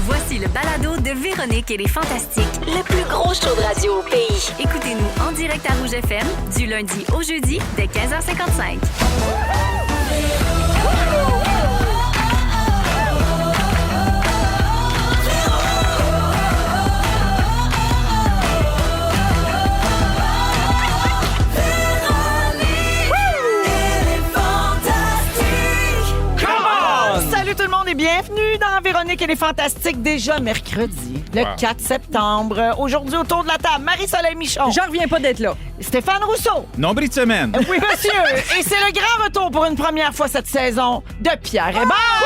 Voici le balado de Véronique et les Fantastiques. Le plus gros show de radio au pays. Écoutez-nous en direct à Rouge FM du lundi au jeudi dès 15h55. Salut tout le monde et bienvenue dans Véronique et les Fantastiques, déjà mercredi, le 4 septembre. Aujourd'hui, autour de la table, Marie-Soleil Michon. J'en reviens pas d'être là. Stéphane Rousseau. Nombril de semaine. Oui, monsieur. Et c'est le grand retour pour une première fois cette saison de Pierre Hébert.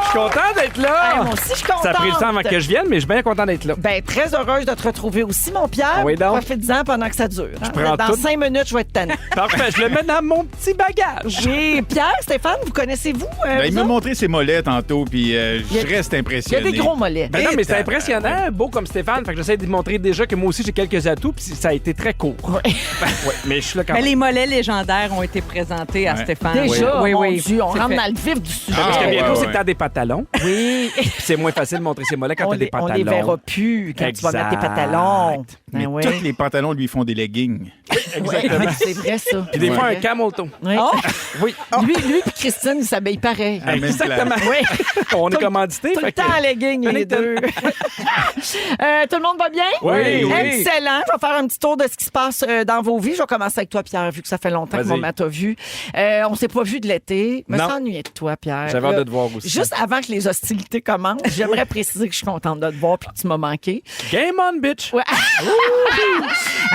Je suis content d'être là. Moi aussi, je suis contente. Ça a pris le temps avant que je vienne, mais je suis bien content d'être là. Ben, très heureuse de te retrouver aussi, mon Pierre. Oui, donc. Profite-en pendant que ça dure. prends Dans tout. 5 minutes, je vais être tanné. Parfait, je le mets dans mon petit bagage. Et Pierre, Stéphane, vous connaissez-vous? Ben, il vous m'a autres? montré ses mollets tantôt, puis je Il y a- reste Il y a impressionné. des gros mollets. Ben non, mais c'est Et impressionnant, beau comme Stéphane. Fait que j'essaie de montrer déjà que moi aussi j'ai quelques atouts, puis ça a été très court. Ouais, mais je suis là quand Mais même. les mollets légendaires ont été présentés à Ouais. Stéphane. Déjà, oui, mon oui. Dieu, on C'est rentre fait. dans le vif du sujet. Parce que bientôt, ouais, c'est ouais. que t'as des pantalons. Oui. Puis c'est moins facile de montrer ses mollets quand On t'as des les, pantalons. on les verra plus quand tu vas mettre tes Exact. pantalons. Mais Ben oui. tous les pantalons lui font des leggings. Exactement. Ouais, c'est vrai, ça. Puis des fois, Ouais. un Camel-toe. Oui. Oui. Lui puis Christine, ils s'habillent pareil. À la même Exactement. place. Oui. On est commandité. Tout le fait que- temps en legging, les deux. Tout le monde va bien? Oui, oui. Excellent. Je vais faire un petit tour de ce qui se passe dans vos vies. Je vais commencer avec toi, Pierre, vu que ça fait longtemps que Vas-y. mon t'a vu. On s'est pas vu de l'été. Me Non. s'ennuyait de toi, Pierre. J'avais hâte Là, de te voir aussi. Juste avant que les hostilités commencent, j'aimerais préciser que je suis contente de te voir puis que tu m'as manqué. Game on, bitch. Ouais.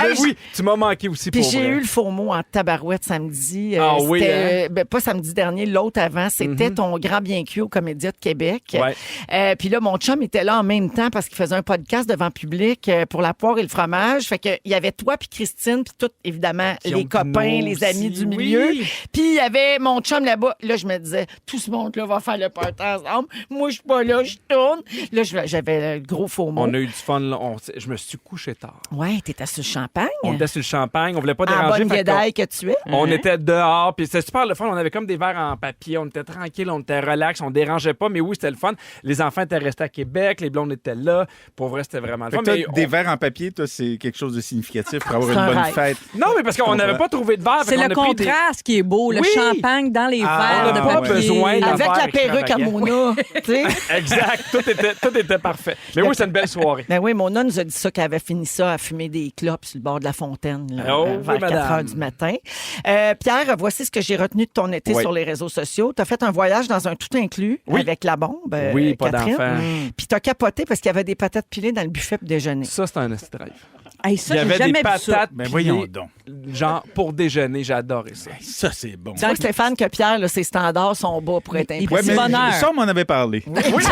Mais Hey, oui, tu m'as manqué aussi Puis pour j'ai vrai. eu le faux mot en tabarouette samedi. Ah oui, c'était, pas samedi dernier, l'autre avant. C'était ton grand bien cul au Comédia de Québec. Ouais. Puis là, mon chum était là en même temps parce qu'il faisait un podcast devant public pour la poire et le fromage. Fait que il y avait toi puis Christine puis tout, évidemment, Qui les ont copains, dit les non amis aussi, du milieu. oui. Puis il y avait mon chum là-bas. Là, je me disais, tout ce monde-là va faire le party ensemble. Moi, je suis pas là, je tourne. Là, j'avais le gros faux mot. On a eu du fun. Là. Je me suis couché tard. Ouais, t'étais sur le champagne. On était sur le champagne, on voulait pas En déranger. bonne fait qu'on- guédaille que tu es. On était dehors, puis c'était super le fun. On avait comme des verres en papier, on était tranquille, on était relax, on dérangeait pas, mais oui, c'était le fun. Les enfants étaient restés à Québec, les blondes étaient là. Pour vrai, c'était vraiment le Fait fun. que toi, Mais des on- verres en papier, toi, c'est quelque chose de significatif pour avoir C'est une un bonne rêve. fête. Non, mais parce qu'on n'avait pas trouvé de verre. C'est le contraste qui est beau, le Oui. champagne dans les Ah, verres de on n'a pas papier. besoin d'un Avec verre la perruque à extravagant. Mona. Tu sais? Exact, tout était parfait. Mais oui, c'était une belle soirée. Ben oui, Mona nous a dit ça, qu'elle avait fini ça à fumer des clopes sur le bord de la fontaine là, Oh, vers oui, 4 madame. heures du matin. Pierre, voici ce que j'ai retenu de ton été Oui. sur les réseaux sociaux. Tu as fait un voyage dans un tout inclus Oui. avec la bombe, Oui, pas Catherine. d'enfant. Puis tu as capoté parce qu'il y avait des patates pilées dans le buffet pour déjeuner. Ça, c'est un esti de rêve. Hey, ça, Il y j'ai avait jamais des vu ça. patates Ben voyons pilées, donc. genre pour déjeuner, j'ai adoré ça. Ça, c'est bon. Tu vois, Stéphane, que Pierre, là, ses standards sont bas pour être Il- impressionnant. Ouais, Petit mais bonheur. ça, on m'en avait parlé. Oui,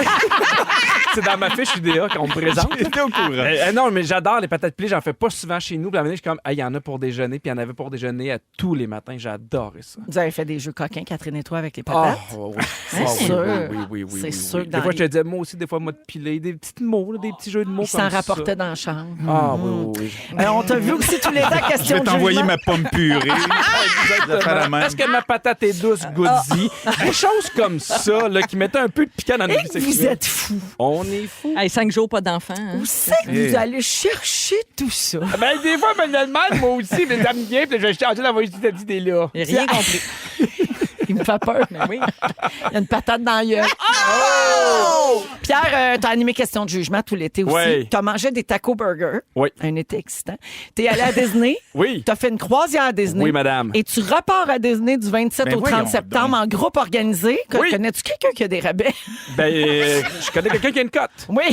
c'est dans ma fiche UDA qu'on me présente. J'étais au courant. Non, mais j'adore les patates pilées. J'en fais pas souvent chez nous. Puis à un moment donné, je suis comme, il y en a pour déjeuner. Puis il y en avait pour déjeuner à tous les matins. J'ai adoré ça. Vous avez fait des jeux coquins, Catherine et toi, avec les Ah, patates? oui. C'est Ah, oui, sûr. oui. C'est sûr que Des dans fois, je te les- disais, moi aussi, des fois, moi, de piler, des petits mots, là, des petits jeux de mots. Il s'en comme ça. rapportait dans la chambre. Ah, oui. On t'a vu aussi tous les temps, Je question vais de t'envoyer jugement. ma pomme purée. Ça fait la même. Est-ce que ma patate est douce, goody? Des choses comme ça, là, qui mettaient un peu de piquant dans notre vie Et vous sexuelle. êtes fous. On est fous. Hey, 5 jours, pas d'enfants. hein. Où c'est que Eh. vous allez chercher tout ça? Ben, des fois, ben, le mal, moi aussi, mais ça me vient, puis je vais changer d'envoyer cette idée-là. J'ai rien compris. Il me fait peur. Mais oui. Il y a une patate dans la gueule. Oh! Pierre, t'as animé Question de jugement tout l'été aussi. Oui. T'as mangé des taco burgers. Oui. Un été excitant. T'es allé à Disney. Oui. T'as fait une croisière à Disney. Oui, madame. Et tu repars à Disney du 27 Ben au 30 voyons septembre en groupe organisé. Oui. Connais-tu quelqu'un qui a des rabais? Ben, je connais quelqu'un qui a une cote. Oui.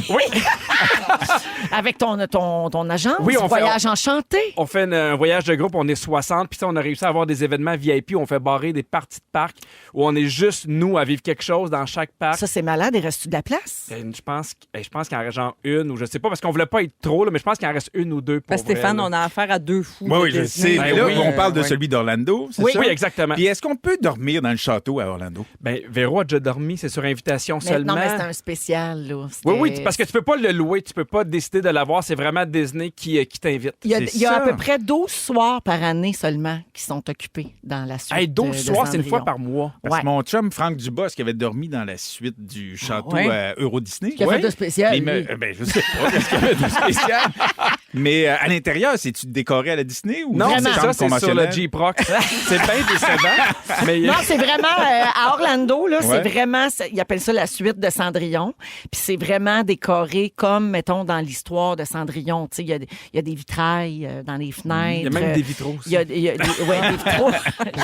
Avec ton agence, Oui, on fait- Voyage Enchanté. On fait un voyage de groupe, on est 60, puis ça, on a réussi à avoir des événements VIP, on fait barrer des parties de parc où on est juste nous à vivre quelque chose dans chaque parc. Ça, c'est malade. Il reste-tu de la place? Je pense qu'il en reste genre une, ou je sais pas, parce qu'on voulait pas être trop, là, mais je pense qu'il en reste une ou deux pour Parce que Stéphane, vrai, on a affaire à deux fous. Oui, de oui, je Disney. sais. Ben Mais là, oui, on parle de ouais. celui d'Orlando, c'est ça? Oui, exactement. Puis est-ce qu'on peut dormir dans le château à Orlando? Ben, Véro a déjà dormi, c'est sur invitation Mais, seulement. non, mais c'était un spécial. Là. Oui, oui, C'était- parce que tu peux pas le louer, tu peux pas décider de l'avoir, c'est vraiment Disney qui t'invite. Il y a, C'est il y a à ça. peu près 12 soirs par année seulement qui sont occupés dans la suite. Hey, 12 de soirs, c'est une fois Cendrillon. par mois. Parce Ouais. que mon chum, Franck Dubos, qui avait dormi dans la suite du château ouais? à Euro Disney. Qui a fait de spécial, Mais lui. je sais pas qu'est-ce qu'il y avait de spécial. Mais à l'intérieur, c'est-tu décoré à la Disney ou Non, Vraiment. c'est ça, c'est sur le conventionnel? Jeep-Rock. C'est bien décevant. Mais Non, c'est vraiment à Orlando, là, Ouais. c'est vraiment, ils appellent ça la suite de Cendrillon. Puis c'est vraiment décoré comme, mettons, dans l'histoire de Cendrillon. Tu sais, il y a des vitrailles dans les fenêtres. il y a même des vitraux aussi. Il y a des vitraux.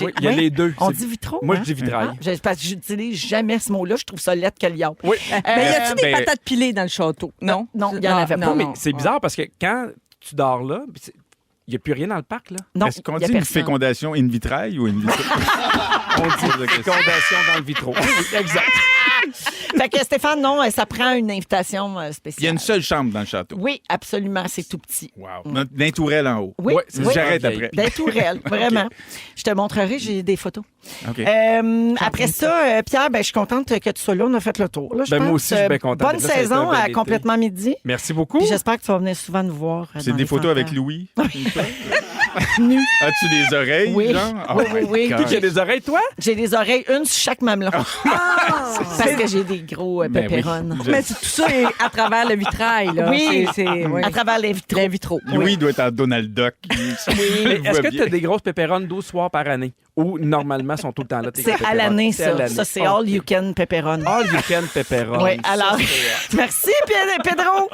Oui, il y a les deux. On C'est- dit vitraux. Moi, hein? je dis vitrail. Parce que j'utilise jamais ce mot-là. Je trouve ça lettre que le diable. Oui. Mais y a-tu des ben- patates pilées dans le château? Non? non, il y en avait pas. non, Mais non. c'est bizarre parce que quand tu dors là, il n'y a plus rien dans le parc. Là. Non, Est-ce qu'on il y a dit une personne. fécondation in vitrail ou in vitro? On dit fécondation dans le vitraux. Oui, exact. Fait que Stéphane, non, ça prend une invitation spéciale. Il y a une seule chambre dans le château. Oui, absolument, c'est tout petit. Wow. D'un tourelle en haut. Oui, Ouais, c'est oui. J'arrête Ok. après. Des tourelles, vraiment. Je te montrerai, j'ai des photos. OK. Après ça, Pierre, je suis contente que tu sois là. On a fait le tour. Là, je Ben, moi pense. aussi, je suis bien contente Bonne d'être là. Ça a été saison un bel à été. Complètement Midi. Merci beaucoup. Puis j'espère que tu vas venir souvent nous voir. C'est dans des les photos avec fantasmes. Louis. Nu. As-tu des oreilles, Oui. genre? Oh Oui, my oui. God. Qui a des oreilles, toi? J'ai des oreilles, une sur chaque mamelon. Parce que j'ai des gros Ben oui. pépérones. Mais tout ça est à travers le vitrail. Là. Oui. Oui. À travers les vitraux. Les vitraux. Louis doit être en Donald Duck. Mais est-ce que tu as des grosses pépérones 12 soirs par année? Ou normalement, sont tout le temps là? tes C'est grosses à l'année, pépérones? ça. à l'année. Ça, c'est Oh. all you can pepperoni. All you can pepperoni. Oui, Ça, alors, c'est- merci Pedro.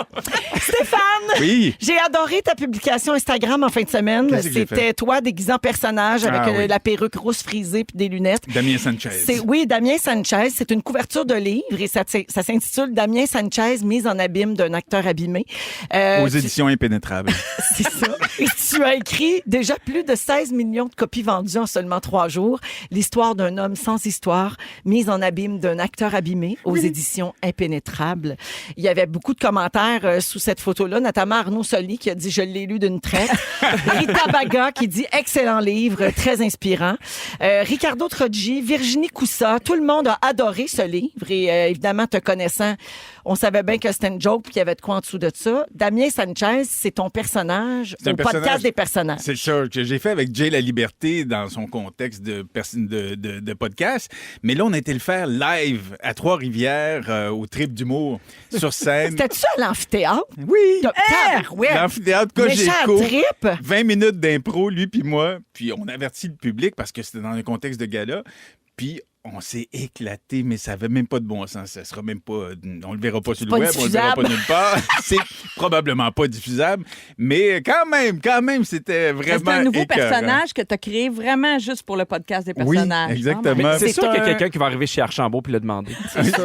Stéphane, Oui. j'ai adoré ta publication Instagram en fin de semaine. Qu'est-ce que j'ai C'était toi déguisé en personnage avec Ah oui. la perruque rousse frisée puis des lunettes. Damien Sanchez. Oui, Damien Sanchez. C'est une couverture de livre et ça s'intitule Damien Sanchez, mise en abîme d'un acteur abîmé. Aux éditions impénétrables. C'est ça. Et tu as écrit déjà plus de 16 millions de copies vendues en seulement 3 jours. L'histoire d'un homme sans histoire, mise en abîme d'un acteur abîmé aux éditions impénétrables. Il y avait beaucoup de commentaires sous cette photo-là, notamment Arnaud Soli qui a dit « Je l'ai lu d'une traite ». Rita Baga qui dit « Excellent livre, très inspirant ». Ricardo Troggi, Virginie Coussa, tout le monde a adoré ce livre et évidemment, te connaissant, on savait bien que c'était une joke puis qu'il y avait de quoi en dessous de ça. Damien Sanchez, c'est ton personnage C'est un au podcast personnage- des personnages. C'est sûr que j'ai fait avec Jay La Liberté dans son contexte de podcast. Mais là, on a été le faire live à Trois-Rivières au Trip d'humour sur scène. C'était ça l'amphithéâtre? Oui! Tabarouette! L'amphithéâtre Méchant Cogeco. trip! 20 minutes d'impro, lui puis moi. Puis on avertit le public parce que c'était dans un contexte de gala. Puis on s'est éclaté, mais ça n'avait même pas de bon sens. Ça sera même pas... On le verra pas sur le pas web, on le verra diffusable. pas nulle part. C'est probablement pas diffusable. Mais quand même, c'était vraiment C'est un nouveau écœurant. personnage que tu as créé vraiment juste pour le podcast des Oui, personnages. exactement. Mais c'est C'est sûr qu'il y a un- quelqu'un qui va arriver chez Archambault puis le demander.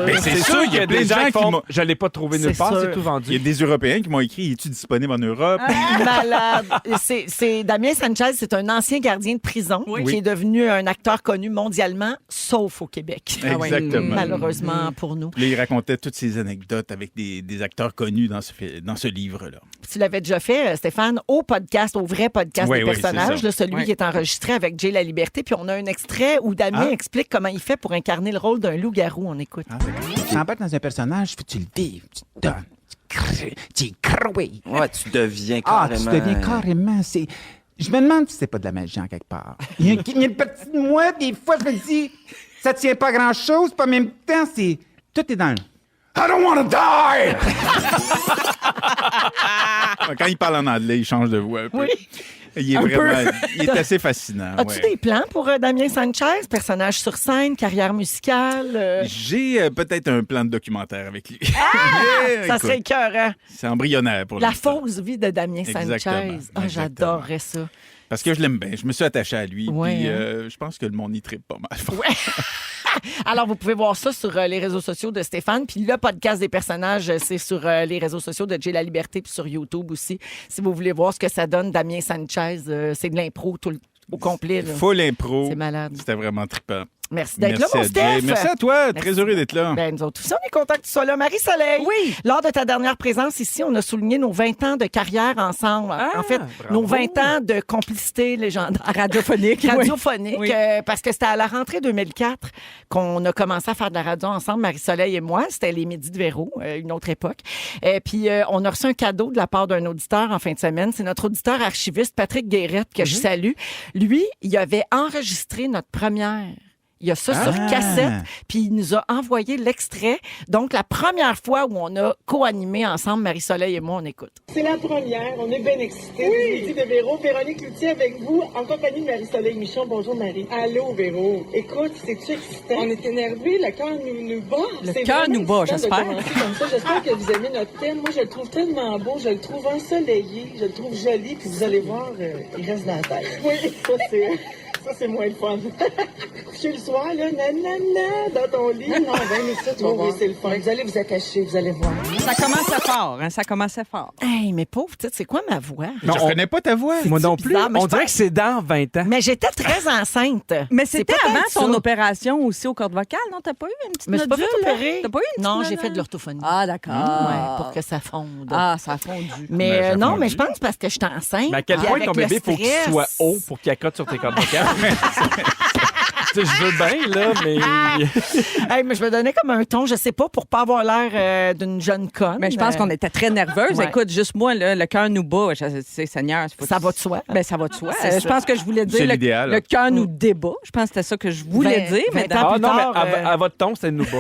Mais C'est sûr qu'il y a des gens qui font m'ont- je l'ai pas trouvé nulle C'est part, sûr. c'est tout Il y a vendu. des Européens qui m'ont écrit « Es-tu disponible en Europe? Malade. C'est Damien Sanchez, c'est un ancien gardien de prison qui est devenu un acteur connu mondialement, sauf au Québec. Exactement. Malheureusement pour nous. Puis là, il racontait toutes ces anecdotes avec des acteurs connus dans ce livre-là. Tu l'avais déjà fait, Stéphane, au podcast, au vrai podcast Oui, des oui, personnages, c'est ça. là, celui Oui. qui est enregistré avec Jay La Liberté. Puis on a un extrait où Damien Ah. explique comment il fait pour incarner le rôle d'un loup-garou. On écoute. Tu t'embarques dans un personnage, faut que tu le vives, tu te donnes, tu y crées. Ouais, tu deviens Ah, carrément... tu deviens carrément. Je me demande si c'est pas de la magie en quelque part. Il y a une partie de moi, des fois, je me dis, ça tient pas grand-chose, puis en même temps, tout est dans le... I don't want to die! Quand il parle en anglais, il change de voix un peu. Oui. Il est Un vraiment... peu. Il est assez fascinant. As-tu ouais. des plans pour Damien Sanchez? Personnage sur scène, carrière musicale? J'ai peut-être un plan de documentaire avec lui. Mais, Ça écoute, serait écœurant. c'est embryonnaire pour La l'instant. fausse vie de Damien Exactement. Sanchez. Ah, Exactement. j'adorerais ça. Parce que je l'aime bien. Je me suis attaché à lui. Ouais, Puis hein? je pense que le monde y trippe pas mal. Alors, vous pouvez voir ça sur les réseaux sociaux de Stéphane. Puis le podcast des personnages, c'est sur les réseaux sociaux de Jay La Liberté puis sur YouTube aussi. Si vous voulez voir ce que ça donne, Damien Sanchez, c'est de l'impro au complet. Là. Full impro. C'est malade. C'était vraiment trippant. Merci d'être là, Merci mon à Jay. Steph. Merci à toi. Merci. Très heureux d'être là. Ben, nous autres aussi, on est contents que tu sois là. Marie-Soleil, Oui. lors de ta dernière présence ici, on a souligné nos 20 ans de carrière ensemble. En fait, nos 20 ans de complicité légendaire. Radiophonique. Radiophonique, Oui. parce que c'était à la rentrée 2004 qu'on a commencé à faire de la radio ensemble, Marie-Soleil et moi. C'était les Midis de Véro, une autre époque. Puis on a reçu un cadeau de la part d'un auditeur en fin de semaine. C'est notre auditeur archiviste, Patrick Guérette, que je salue. Lui, il avait enregistré notre première Il y a ça sur cassette, puis il nous a envoyé l'extrait. Donc, la première fois où on a co-animé ensemble, Marie-Soleil et moi, on écoute. C'est la première, on est bien excités. Oui! L'équipe de Véro, Véronique Loutier avec vous, en compagnie de Marie-Soleil Michon. Bonjour Marie. Allô Véro. Écoute, c'est-tu excitant? On est énervés, le cœur nous bat. Le cœur nous bat, j'espère. Comme ça. J'espère que vous aimez notre thème. Moi, je le trouve tellement beau, je le trouve ensoleillé, je le trouve joli, puis vous allez voir, il reste dans la tête. Oui, ça, c'est moins le fun. Coucher le soir, là, nanana, dans ton lit. Non, ben, mais ça, tu vas voir, c'est le fun. Vous allez vous attacher, vous allez voir. Ça commençait fort, hein? Ça commençait fort. Hey, mais pauvre, tu sais, c'est quoi ma voix? Je reconnais pas ta voix. Moi non plus. bizarre, mais On je dirait pense- que c'est dans 20 ans. Mais j'étais très enceinte. Mais C'est c'était peut-être avant son ça. opération aussi aux cordes vocales, non? T'as pas eu une petite Mais je suis pas nodule, fait là? opérer. T'as pas eu une petite Non, j'ai nodule? fait de l'orthophonie. Ah, d'accord. Ouais, pour que ça fonde. Ah, ça a fondu. Mais Ben, ça non, fondu. mais je pense parce que j'étais enceinte. Mais à quel puis point avec ton le bébé, faut qu'il stress. soit haut pour qu'il accote sur tes cordes vocales? Tu sais, je veux bien, là, mais... Hey, mais je me donnais comme un ton, je sais pas, pour pas avoir l'air d'une jeune conne. Mais je pense qu'on était très nerveuses. Ouais. Écoute, juste moi, là, le cœur nous bat. Je sais, Seigneur. Ça va de soi. Ben, ça va de soi. C'est Je pense que je voulais dire C'est l'idéal. le cœur nous débat. Je pense que c'était ça que je voulais 20 dire. Mais 20 ans Ah plus non, tard, mais à votre ton, c'est Inouba.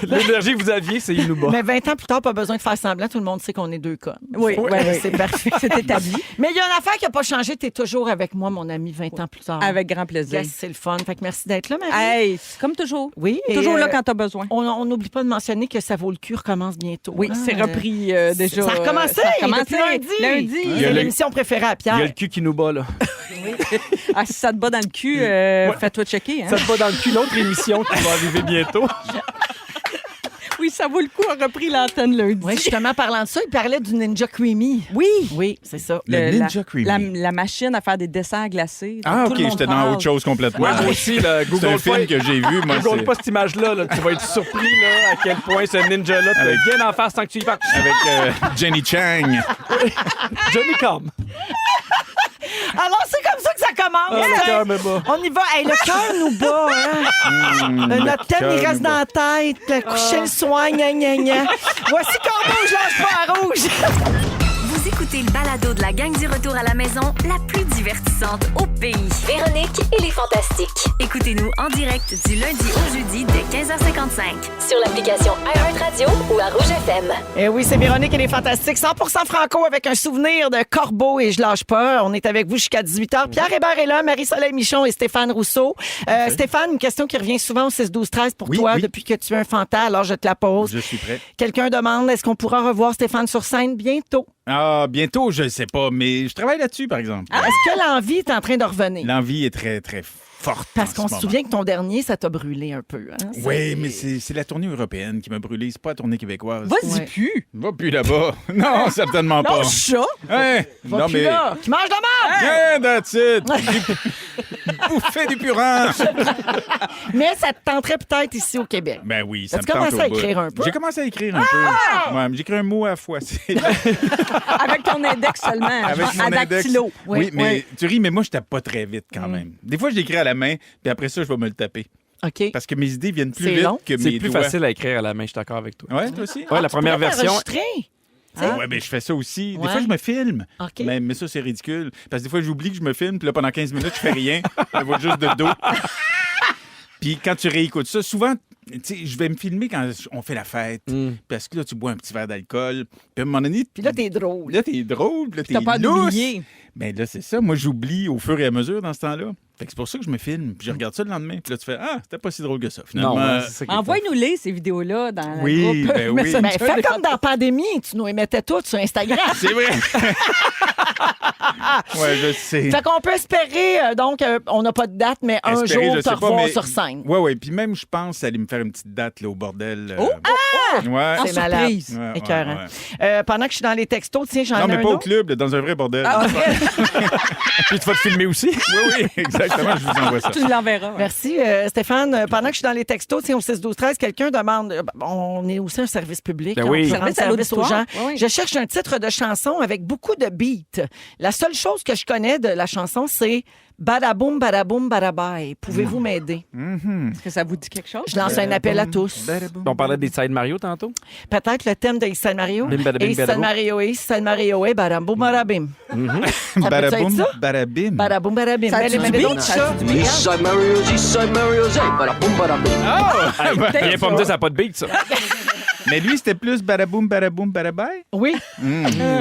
L'énergie que vous aviez, c'est Inouba. Mais 20 ans plus tard, pas besoin de faire semblant, tout le monde sait qu'on est deux connes. Oui, oui, oui. C'est parfait. C'est établi. Mais il y a une affaire qui n'a pas changé, tu es toujours avec moi, mon ami, 20 ans plus tard. Avec grand plaisir. Yes, c'est le fun. Fait que merci d'être là, Marie. Hey, c'est comme toujours. Oui. et, Toujours là quand t'as besoin. On n'oublie pas de mentionner que Ça vaut le cul recommence bientôt. Oui, hein. c'est repris déjà. Ça a recommencé, ça a recommencé depuis lundi. lundi. Il y C'est a le- l'émission préférée à Il y a le Pierre. cul qui nous bat, là. Ah, si ça te bat dans le cul, fais-toi checker. Hein? Ça te bat dans le cul, l'autre émission qui va arriver bientôt. Oui, ça vaut le coup. A repris l'antenne lundi. Oui, justement, parlant de ça, il parlait du Ninja Creamy. Oui. Oui, c'est ça. Le Ninja la, Creamy. La machine à faire des desserts glacés. Ah, Tout OK, le monde j'étais dans parle. autre chose complètement. Ouais, moi aussi, là, C'est Google un film pas, que j'ai vu, moi. Google c'est- pas cette image-là, là. Tu vas être surpris là, à quel point ce ninja-là te Avec- vient en face tant que tu y parles. Avec Jenny Chang. Johnny Come. Alors, c'est comme ça que ça commence. Ah, le hein? cœur me bat. On y va. Hey, le cœur nous bat. Hein? Notre thème, il reste dans la tête. Le coucher le soin, gna, gna, gna. Voici Corbeau, je lâche pas à rouge. Vous écoutez le balado de la gang du retour à la maison, la plus divertissante au pays. Véronique et les Fantastiques. Écoutez-nous en direct du lundi au jeudi dès 15h55. Sur l'application iHeartRadio ou à Rouge FM. Eh oui, c'est Véronique et les Fantastiques. 100% franco avec un souvenir de Corbeau et je lâche pas. On est avec vous jusqu'à 18h. Pierre Hébert est là, Marie-Soleil Michon et Stéphane Rousseau. Stéphane, une question qui revient souvent au 6-12-13 pour Oui, toi oui. depuis que tu es un fantasme. Alors, je te la pose. Je suis prêt. Quelqu'un demande, est-ce qu'on pourra revoir Stéphane sur scène bientôt? Ah, bientôt, je sais pas, mais je travaille là-dessus, par exemple. Est-ce que l'envie est en train de revenir? L'envie est très, très forte. Parce en qu'on ce se moment. souvient que ton dernier, ça t'a brûlé un peu. Hein? Oui, mais c'est la tournée européenne qui m'a brûlé. C'est pas la tournée québécoise. Vas-y Ouais. plus. Va plus là-bas. Non, certainement pas. Non, chat. Hein? Va Non, plus mais. là, qui mange de merde! Yeah, that's it. Bouffer du purin. Mais ça te tenterait peut-être ici au Québec. Ben oui, ça me As-tu tente commencé au à bout. écrire un peu? J'ai commencé à écrire un peu. Ouais, mais j'écris un mot à la fois. C'est- Avec ton index seulement. Avec genre mon à index. dactylo. Oui, mais Oui. tu ris, mais moi, je tape pas très vite quand même. Des fois, je l'écris à la main, puis après ça, je vais me le taper. OK. Parce que mes idées viennent plus C'est vite long. que C'est mes plus doigts. facile à écrire à la main, je suis d'accord avec toi. Ouais, toi aussi? Ouais, la première Pourrais version. t'enregistrer? Hein? Ouais, ben je fais ça aussi. Des Ouais. fois, je me filme. OK. Mais ça, c'est ridicule. Parce que des fois, j'oublie que je me filme, puis là, pendant 15 minutes, je fais rien. Je vois juste de dos. Puis quand tu réécoutes ça, souvent, tu sais, je vais me filmer quand on fait la fête. Parce que là, tu bois un petit verre d'alcool. Puis à un moment donné, Puis là, t'es drôle. là, t'es drôle, puis là, T'as t'es peur lousse. d'oublier. Mais là, c'est ça. Moi, j'oublie au fur et à mesure dans ce temps-là. Fait que c'est pour ça que je me filme. Puis je regarde ça le lendemain. Puis là, tu fais Ah, c'était pas si drôle que ça. Finalement, Non, c'est ça qui est Envoie-nous-les, ces vidéos-là, dans Oui, le groupe ben oui. Messenger Ben, fais des comme dans la pandémie, tu nous émettais toutes sur Instagram. c'est vrai. Ouais, je sais. Fait qu'on peut espérer, donc, on n'a pas de date, mais un Espérer, jour je te sais pas, revoir mais- sur scène. Ouais, ouais. Puis même, je pense aller me faire une petite date là, au bordel. Oh! Ouais. En C'est malade. surprise. Ouais, ouais, Écœurant. ouais. Pendant que je suis dans les textos, tiens, j'en Non, ai mais un pas au autre. club, là, dans un vrai bordel. Puis tu vas te filmer aussi. Oui, oui, exactement. Je vous envoie ça. Tu l'enverras. Merci, Stéphane. Pendant que je suis dans les textos, tiens, au 6-12-13, quelqu'un demande... on est aussi un service public. Ben hein, oui. on peut rendre Service à service aux gens. l'auditoire. Oui, oui. Je cherche un titre de chanson avec beaucoup de beats. La seule chose que je connais de la chanson, c'est Badaboum, badaboum, badabaï. Pouvez-vous m'aider? Est-ce que ça vous dit quelque chose? Je lance un appel à tous. On parlait des Side Mario tantôt. Peut-être le thème de East Side Mario. Bim, bada, bim, East bada, Side boum. Mario, East Side Mario, badaboum, badabim. Ça peut-être Badaboum, ça? badabim. Badaboum, badabim. Ça Mais a-tu mais du d'autres beat? chats. East Side Mario Z, badaboum, badabim. Viens pas me dire ça n'a pas de beat, ça. Mais lui, c'était plus badaboum, badaboum, badabaï. Oui.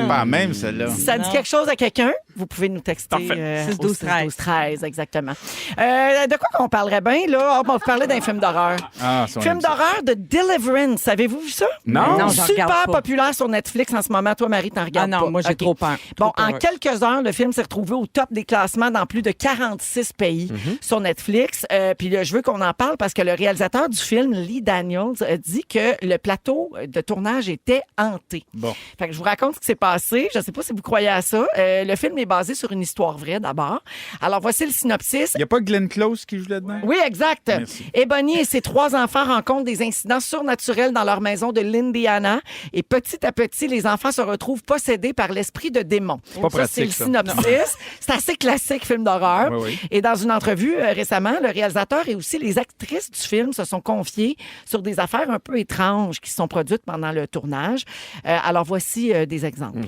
Pas même, celle-là. Si ça dit quelque chose à quelqu'un, vous pouvez nous texter. Parfait. 6 12 13. 13, exactement. De quoi qu'on parlerait bien, là? On va vous parler d'un film d'horreur. Ah, ça, on Film aime ça. d'horreur de Deliverance. Avez-vous vu ça? Non. Non, j'en Super regarde pas. populaire sur Netflix en ce moment. Toi, Marie, t'en regardes Ah non, pas. moi, j'ai OK. trop peur. Bon, Trop en peur. quelques heures, le film s'est retrouvé au top des classements dans plus de 46 pays sur Netflix. Puis là, je veux qu'on en parle parce que le réalisateur du film, Lee Daniels, a dit que le plateau de tournage était hanté. Bon. Fait que je vous raconte ce qui s'est passé. Je ne sais pas si vous croyez à ça. Le film est basé sur une histoire vraie, d'abord. Alors, voici le synopsis. Il n'y a pas Glenn Close qui joue là-dedans? Oui, exact. Merci. Ebony et ses 3 enfants rencontrent des incidents surnaturels dans leur maison de l'Indiana. Et petit à petit, les enfants se retrouvent possédés par l'esprit de démons. Pas Ça, pratique, c'est le ça. synopsis. C'est assez classique, film d'horreur. Oui, oui. Et dans une entrevue récemment, le réalisateur et aussi les actrices du film se sont confiés sur des affaires un peu étranges qui se sont produites pendant le tournage. Alors, voici des exemples.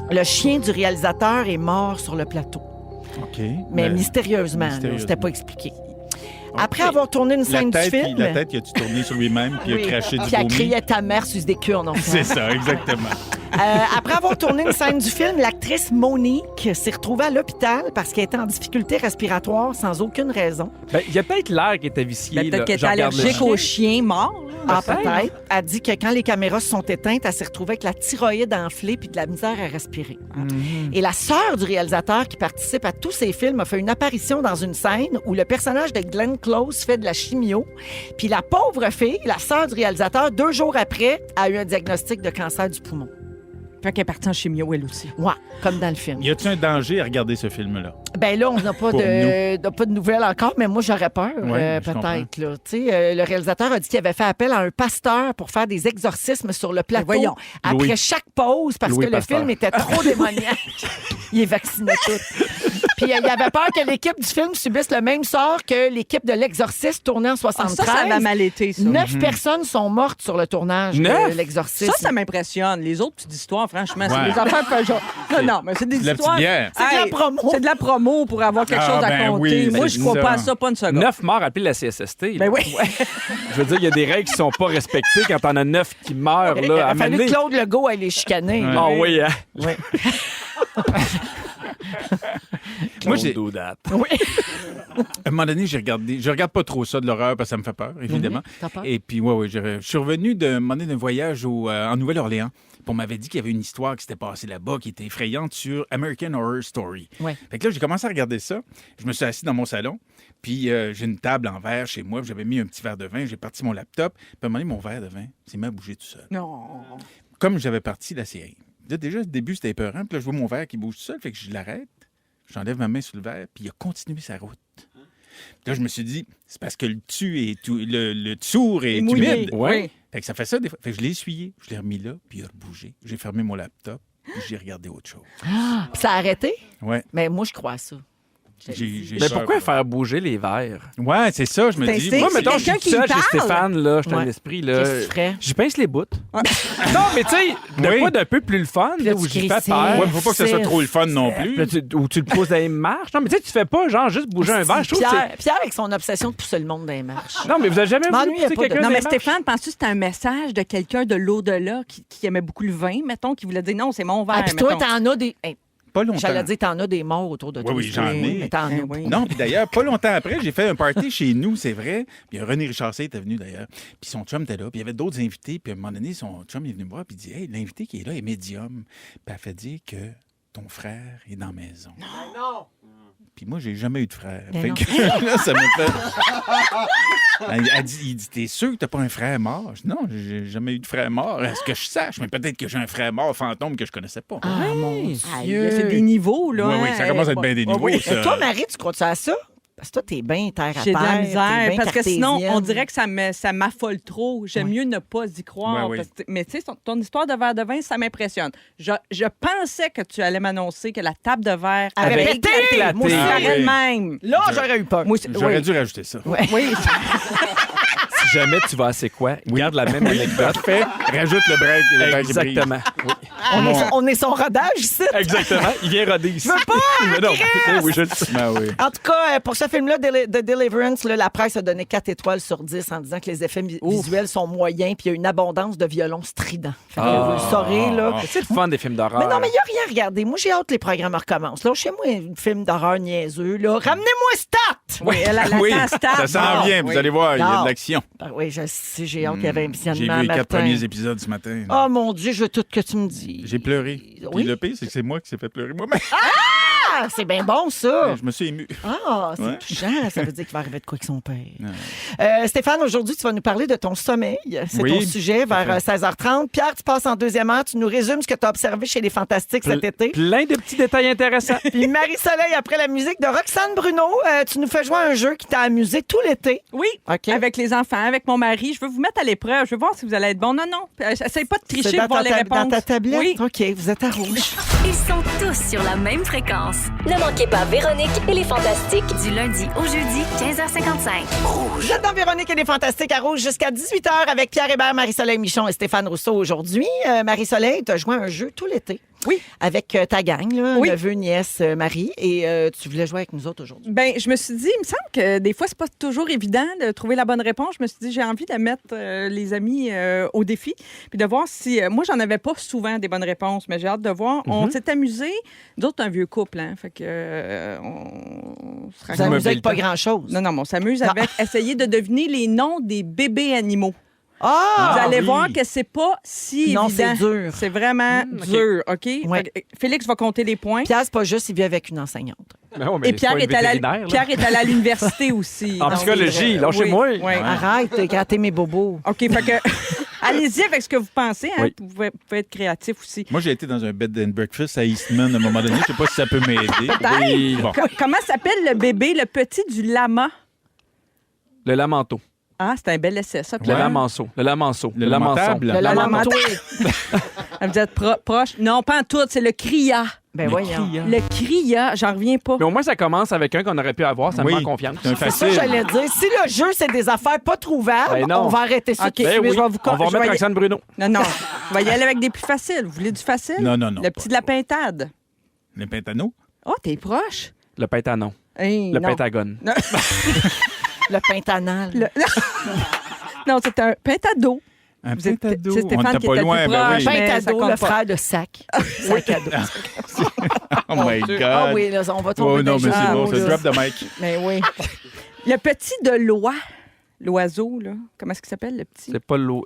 Le chien du réalisateur est mort sur le plateau. OK. Mais mystérieusement, là, mystérieusement. c'était pas expliqué. Après avoir tourné une scène du film... La tête, il a-tu tourné sur lui-même puis il Oui. a craché du Puis elle vomi? criait ta mère sur des cornes, en fait. C'est ça, exactement. Après avoir tourné une scène du film, l'actrice Monique s'est retrouvée à l'hôpital parce qu'elle était en difficulté respiratoire sans aucune raison. Ben, il y a peut-être l'air qui était vicié. Ben, peut-être là. qu'elle était Je regarde le allergique chien. aux chiens morts. Ah, peut-être. Elle dit que quand les caméras se sont éteintes, elle s'est retrouvée avec la thyroïde enflée puis de la misère à respirer. Et la sœur du réalisateur qui participe à tous ses films a fait une apparition dans une scène où le personnage de Glenn Close fait de la chimio. Puis la pauvre fille, la sœur du réalisateur, 2 jours après, a eu un diagnostic de cancer du poumon. Fait qu'elle est partie en chimio, elle aussi. Ouais, comme dans le film. Y a-t-il un danger à regarder ce film-là? Ben là, on n'a pas, Pour pas de nouvelles encore, mais moi, j'aurais peur, Ouais, je peut-être. Là. Tu sais, le réalisateur a dit qu'il avait fait appel à un pasteur pour faire des exorcismes sur le plateau voyons. après Louis. chaque pause parce Louis que le Pasteur. film était trop démoniaque. Il est vacciné tout. Puis il avait peur que l'équipe du film subisse le même sort que l'équipe de l'Exorciste tournée en Ah, 73. ça va mal été, ça. 9 personnes sont mortes sur le tournage de 9? l'Exorciste. Ça m'impressionne. Les autres petites histoires, franchement, c'est Ouais. des affaires pas genre. Non, mais c'est des de la histoires. petite bière. C'est de la Hey, promo. C'est de la promo pour avoir quelque chose à ben compter. oui, Moi, c'est je crois ça. pas à ça, pas une seconde. 9 morts appelés la CSST. là. Ben oui. Je veux dire, il y a des règles qui sont pas respectées quand t'en as 9 qui meurent. Il Là, a fallu amener- que Claude Legault aille les chicaner. Ah oui, hein? Ouais. Moi, j'ai- Don't do that. Oui. À un moment donné, je regarde pas trop ça de l'horreur parce que ça me fait peur, évidemment. T'as peur? Et puis, ouais, je suis revenu d'un moment donné d'un voyage en Nouvelle-Orléans. Puis on m'avait dit qu'il y avait une histoire qui s'était passée là-bas qui était effrayante sur American Horror Story. Ouais. Fait que là, j'ai commencé à regarder ça. Je me suis assis dans mon salon. Puis j'ai une table en verre chez moi. Puis j'avais mis un petit verre de vin. J'ai parti mon laptop. Puis à un moment donné, mon verre de vin s'est mis à bouger tout seul. Non. Comme j'avais parti la série. Là, déjà, au début, c'était épeurant. Puis là, je vois mon verre qui bouge tout seul. Fait que je l'arrête. J'enlève ma main sur le verre. Puis il a continué sa route. Puis là, je me suis dit, c'est parce que le tour est Mouillé. humide. Ouais. Fait que ça fait ça des fois. Fait que je l'ai essuyé, je l'ai remis là, puis il a rebougé. J'ai fermé mon laptop, puis j'ai regardé autre chose. Puis ça a arrêté? Ouais. Mais moi, je crois à ça. J'ai Mais peur. pourquoi faire bouger les verres? Ouais, c'est ça, je me C'est dis. instinct. Moi, Moi, mettons, je quelqu'un suis qui seul chez parle. Stéphane, là, je suis Ouais. un esprit, là. Qu'est-ce que tu ferais? J'y pince les bouts. Non, mais tu sais, de Oui. quoi d'un peu plus le fun, Là, là, où tu j'y cries fais peur. Ouais, faut pas que ça soit trop le fun non plus. Là, ou tu le poses dans les marches. Non, mais tu sais, tu fais pas, genre, juste bouger un verre. Je trouve que Pierre, avec son obsession de pousser le monde dans les marches. c'est... Non, mais vous avez jamais M'ennuie voulu pousser pas de- quelqu'un Non, dans mais les marches? Stéphane, penses-tu que c'était un message de quelqu'un de l'au-delà qui aimait beaucoup le vin, mettons, qui voulait dire non, c'est mon verre. Ah, puis toi, mettons. t'en as des... Hey, Pas longtemps. j'allais dire, t'en as des morts autour de toi. oui, j'en ai. Mais t'en as. Eh oui. Non, puis d'ailleurs, pas longtemps après, j'ai fait un party chez nous, c'est vrai. Puis René Richard était venu d'ailleurs. Puis son chum était là. Puis il y avait d'autres invités. Puis à un moment donné, son chum est venu me voir. Puis il dit, hey, l'invité qui est là est médium. Puis elle fait dire que ton frère est dans la maison. Non! Puis moi, j'ai jamais eu de frère. Ben Fait non. que là, ça me fait. Il dit, t'es sûr que t'as pas un frère mort? Je dis, non, j'ai jamais eu de frère mort. Est-ce que je sache? Mais peut-être que j'ai un frère mort fantôme que je connaissais pas. Ah, mon Aïe, Dieu. c'est des niveaux, là. Oui, hein. oui, ça commence à être bien des niveaux, Et ça. toi, Marie, tu crois-tu à ça? Parce que toi, t'es bien terre à J'ai de la terre, misère. t'es bien Parce que sinon, cartésienne. on dirait que ça m'affole trop. J'aime mieux ne pas y croire. Ouais, oui. Mais tu sais, ton histoire de verre de vin, ça m'impressionne. Je pensais que tu allais m'annoncer que la table de verre Avait avait pété! éclaté. Moi aussi. Ça Ah aurait oui. le même. Là, j'aurais eu peur. Moi aussi- J'aurais oui. dû rajouter ça. Oui. Si jamais tu vas à C'est quoi, garde la même anecdote. Parfait. Rajoute le break. Le break brise. Exactement. Oui. On est son rodage ici. Exactement. Il vient roder ici. Je veux pas! Mais non. Oui, je le sais. Ben oui. En tout cas, pour ce film-là, The Deliverance, là, la presse a donné 4 étoiles sur 10 en disant que les effets visuels sont moyens puis il y a une abondance de violons stridents. Fait que vous le saurez, là. C'est le fun des films d'horreur. Mais non, mais il n'y a rien à regarder. Moi, j'ai hâte que les programmes recommencent. Là, chez moi, un film d'horreur niaiseux. Là. Ramenez-moi Stat! Oui, elle a la Oui, stat. ça s'en vient. Vous allez voir, il y a Non. de l'action. Ah oui, je sais, j'ai hâte qu'il y avait un J'ai visionnement vu les 4 matin. premiers épisodes ce matin. Oh mon Dieu, je veux tout que tu me dis. J'ai pleuré. Oui? Puis le pire, c'est que c'est moi qui s'est fait pleurer moi-même. Ah, c'est bien bon, ça. Je me suis ému. Ah, c'est Ouais. touchant. Ça veut dire qu'il va arriver de quoi avec son père. Stéphane, aujourd'hui, tu vas nous parler de ton sommeil. C'est Oui, ton sujet vers tout à 16h30. Pierre, tu passes en deuxième heure. Tu nous résumes ce que tu as observé chez les Fantastiques cet été. Plein de petits détails intéressants. Puis Marie-Soleil, après la musique de Roxane Bruno, tu nous fais jouer à un jeu qui t'a amusé tout l'été. Oui, OK. avec les enfants, avec mon mari. Je veux vous mettre à l'épreuve. Je veux voir si vous allez être bon. Non. Essaye pas de C'est tricher dans, pour voir les réponses. dans ta tablette? Oui. OK, vous êtes à rouge. Ils sont tous sur la même fréquence. Ne manquez pas Véronique et les Fantastiques. Du lundi au jeudi, 15h55. Vous êtes dans Véronique et les Fantastiques à Rouge jusqu'à 18h avec Pierre Hébert, Marie-Soleil Michon et Stéphane Rousseau aujourd'hui. Marie-Soleil, tu as joué à un jeu tout l'été. Oui. Avec ta gang, là, Oui. neveu, nièce, Marie. Et tu voulais jouer avec nous autres aujourd'hui. Ben, je me suis dit, il me semble que des fois, c'est pas toujours évident de trouver la bonne réponse. Je me suis dit, j'ai envie de mettre les amis au défi, puis de voir si... moi, j'en avais pas souvent des bonnes réponses, mais j'ai hâte de voir. On s'est amusés. D'autres, un vieux couple, hein. Fait que... on se Vous raconte. amusez avec pas grand-chose. Non, mais on s'amuse avec essayer de deviner les noms des bébés animaux. Ah! Vous allez oui. voir que c'est pas si Non, évident. c'est dur. C'est vraiment dur, OK? Ouais. Fait que Félix va compter les points. Pierre, c'est pas juste, il vit avec une enseignante. Mais non, mais Et c'est Pierre pas une est, vétérinaire, là. Pierre est allé à l'université aussi. En Donc, psychologie, lâchez-moi. Oui, oui. Arrête de gratter mes bobos. OK, fait que allez-y avec ce que vous pensez. Hein? Oui. Vous pouvez être créatif aussi. Moi, j'ai été dans un bed and breakfast à Eastman à un moment donné. Je sais pas si ça peut m'aider. Oui. Bon. Comment s'appelle le bébé, le petit du lama? Le lamanteau. Ah, c'est un bel essai, ça. Le Pierre. lamanceau. Le lamanceau. Le lamançon. lamentable. Le Le lamanteau. Vous êtes proche. Non, pas en tout, c'est le cria. Ben voyons. Le cria, j'en reviens pas. Mais au moins, ça commence avec un qu'on aurait pu avoir. Ça Oui. me rend confiance. C'est un C'est ça facile. que j'allais dire. Si le jeu, c'est des affaires pas trouvables, Ben non. on va arrêter ça. OK, tout de Ben suite. oui. je vais vous On va je vais remettre y- Roxane Bruno. Non. On va y aller avec des plus faciles. Vous voulez du facile? Non. Le petit de la pintade. Les Pintano. Oh, t'es proche. Le pentanon. Hey, Le non. pentagone. Le pentanal. Non, c'est un pintado. Un Vous êtes- Pintado. c'est Stéphane On était qui pas était loin. le plus Ben oui. proche. mais ça Pentado, compte le pas. frère de Sac. Sac à dos. Oh my God. Ah oui, là, on va tomber Oh dans non, les mais jeux c'est de bon. mots, C'est là. drop de mic. Mais oui. Le petit de l'oie. L'oiseau, là. Comment est-ce qu'il s'appelle, le petit? C'est pas l'eau.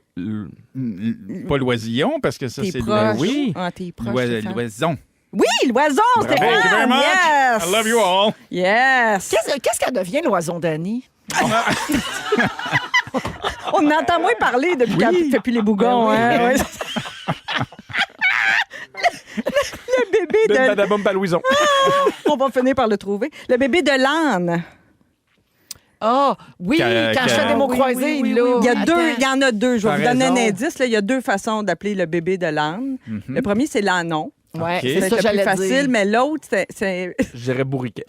Pas l'oisillon, parce que ça, T'es c'est proche. oui. Ah, t'es proche. Stéphane. l'oison. Oui, l'oiseau, Stéphane! Thank you very much. Yes! I love you all. Yes! Qu'est-ce qu'elle devient, l'oison d'Annie? On entend moins parler depuis qu'elle ne fait plus les bougons. Ben oui. Hein? Ouais. Le bébé De de... Badabum Balouison. On va finir par le trouver. Le bébé de l'âne. Ah, oui, quand je fais des mots oui, croisés, oui, oui, là. oui. Il y a Attends. deux, il y en a deux. Je vais T'as vous donner un raison. indice. Là. Il y a deux façons d'appeler le bébé de l'âne. Le premier, c'est l'ânon. Ouais, OK. c'est C'est ça que le plus j'allais facile, dire. mais l'autre, c'est... Je dirais bourriquet.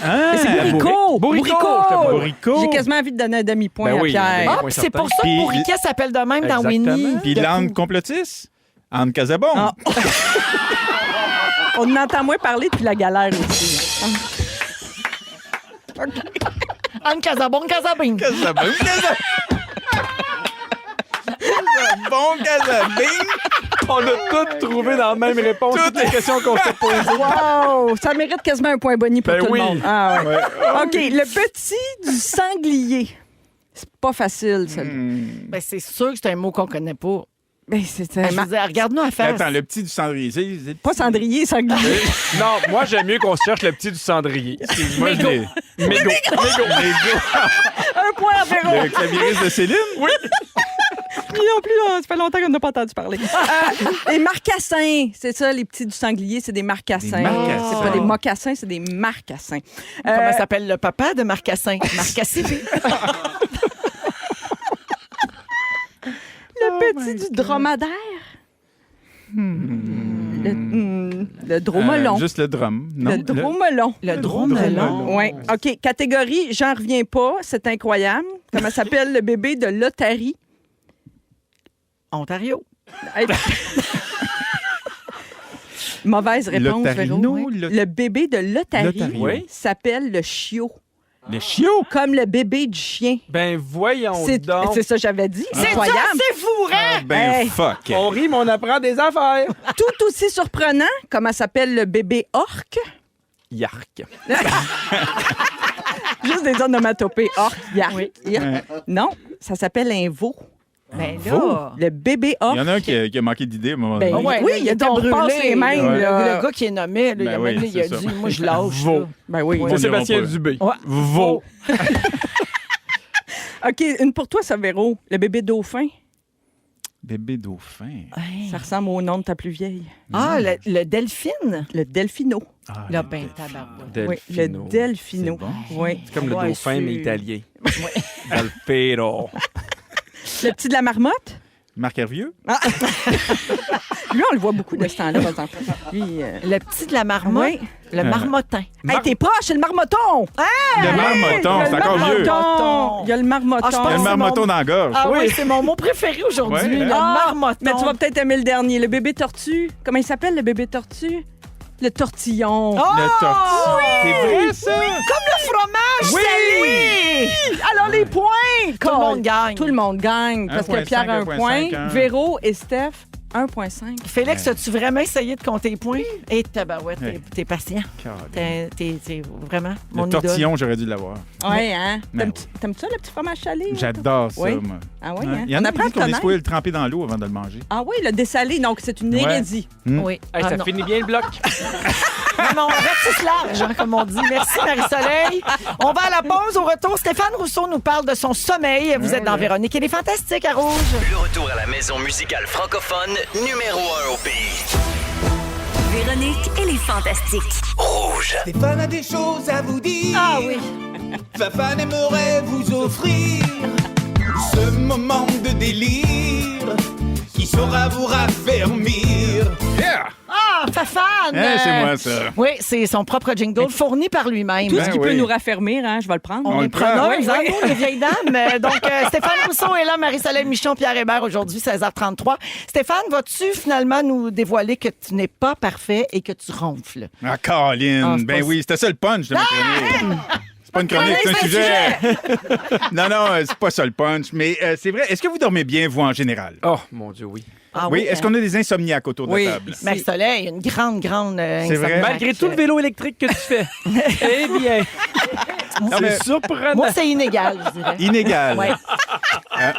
Ah, c'est Bourrico! Bourrico. J'ai quasiment envie de donner un demi-point Ben à oui, Pierre. un Ah, point puis c'est certain. pour ça que Puis- Bourriquet s'appelle de même dans Exactement. Winnie. Puis de l'âne Pooh. complotiste. Anne Casabon. Ah. On en entend moins parler depuis la galère aussi. Anne Casabon, Casabing. Casabon. Casabon, Casabing. On a tout trouvé dans la même réponse. Toutes les questions qu'on s'est posées. Wow! Ça mérite quasiment un point boni pour Ben tout oui. le monde. Ah, ouais. OK, le petit du sanglier. C'est pas facile, ça. Ben, c'est sûr que c'est un mot qu'on connaît pas. Ben, c'est Ben, je veux dire, regarde-nous à faire. Attends, le petit du cendrier. c'est- pas cendrier, sanglier. Non, moi, j'aime mieux qu'on se cherche le petit du cendrier. Moi, je l'ai. Mégo. Un point à Véro. Le clavieriste de Céline? Oui. Lui non plus, là, ça fait longtemps qu'on n'a pas entendu parler. Les marcassins, c'est ça, les petits du sanglier, c'est des marcassins. Des marcassins. C'est pas des mocassins, c'est des marcassins. Comment s'appelle le papa de Marcassin? Marcassé. Le petit du dromadaire. Le dromelon. Juste le drum. Non, Le dromelon. Le dromelon. Oui. OK. Catégorie, j'en reviens pas. C'est incroyable. Comment s'appelle le bébé de l'Otari? Ontario. Hey. Mauvaise réponse, Véro. L'Otarino, Le bébé de l'Otari L'Otari, oui. s'appelle le chiot. Le chiot. Comme le bébé du chien. Ben voyons C'est donc. ça que j'avais dit. C'est Incroyable. ça, c'est fou, hein? Ben, Hey. fuck. On rit, mais on apprend des affaires. Tout aussi surprenant, comment s'appelle le bébé orque? Yark. Juste des onomatopées. Orque, yark, irk. Ouais. Non, ça s'appelle un veau. Ben là. Le bébé Il orque. y en a un qui a manqué d'idée à un moment Ben donné. oui, il était on brûlé. passe les mêmes. Ouais. Le gars qui est nommé, là, Ben il a oui, même, il a c'est dit, ça. moi, je lâche. Veau. là. Ben oui. On C'est dira Sébastien pas. Dubé. Ouais. Veau. OK, une pour toi, ça, Véro. Le bébé dauphin. Bébé dauphin. Ça ressemble au nom de ta plus vieille. Ah, le delphine? Le delphino. Ah, Là, le ben, delphin. tabarouette. Oui, le delphino. C'est bon. Oui. C'est comme le Ouais, dauphin, c'est- mais italien. Delfino. Le petit de la marmotte. Marc Hervieux. Lui, on le voit beaucoup de ce temps-là, par exemple. Lui, Le petit de la marmotte, oui. le marmottin. Hey, t'es proche, c'est le marmoton! Le marmotton, Il y a c'est le encore mieux. marmoton. Il y a le marmoton. Ah, je Il y a pense le que c'est marmotton mon- dans la gorge. Ah oui, c'est mon mot préféré aujourd'hui, Ouais. le marmotton. Mais tu vas peut-être aimer le dernier, le bébé tortue. Comment il s'appelle, le bébé tortue? Le tortillon. Le tortillon. C'est vrai, ça? Le fromage, Oui! Alors, les points! Tout le monde gagne. Tout le monde gagne. Parce que 1,5, Pierre a un 1,5, point, hein. Véro et Steph, 1,5. Félix, as-tu vraiment essayé de compter les points? Et tabarouette, Ouais. t'es patient. T'es vraiment mon Le idole. tortillon, j'aurais dû l'avoir. Oui, hein? Ben T'aimes-tu ça, le petit fromage salé? J'adore ça, Oui. moi. Ah oui, Ouais. hein? Il y en On a apprend qui à disent qu'on est connaître. supposé le tremper dans l'eau avant de le manger. Ah oui, le dessalé, donc c'est une hérédie. Oui. Hey, ça non. finit bien le bloc. Non, on ratisse large, hein, comme on dit. Merci, Marie-Soleil. On va à la pause. Au retour, Stéphane Rousseau nous parle de son sommeil. Vous êtes dans Véronique. Elle est fantastique à Rouge. Le retour à la maison musicale francophone numéro 1 au pays. Véronique et les Fantastiques. Rouge. Stéphane a des choses à vous dire. Ah oui. Fafane aimerait vous offrir ce moment de délire qui saura vous raffermir. Yeah! Ah, Fafane! C'est moi, ça. Oui, c'est son propre jingle fourni par lui-même. Tout ce qui oui. peut nous raffermir, hein, je vais le prendre. On On est le prend. preneurs, Oui, nous, les vieilles dames. Donc, Stéphane Rousseau est là, Marie-Soleil Michon, Pierre Hébert, aujourd'hui, 16h33. Stéphane, vas-tu finalement nous dévoiler que tu n'es pas parfait et que tu ronfles? Ah, Colin. Ah, c'est Ben pas- oui, c'était ça le punch de ma chronique. C'est pas une chronique, c'est un sujet. Non, c'est pas ça le punch. Mais c'est vrai. Est-ce que vous dormez bien, vous, en général? Oh, mon Dieu, oui. Ah Oui. Est-ce qu'on a des insomniaques autour de Oui. la table? Marie-Soleil, une grande C'est vrai? insomniaque. Malgré tout le vélo électrique que tu fais. Eh bien, Non, mais- c'est surprenant. Moi, c'est inégal, je dirais. Inégal. Ouais.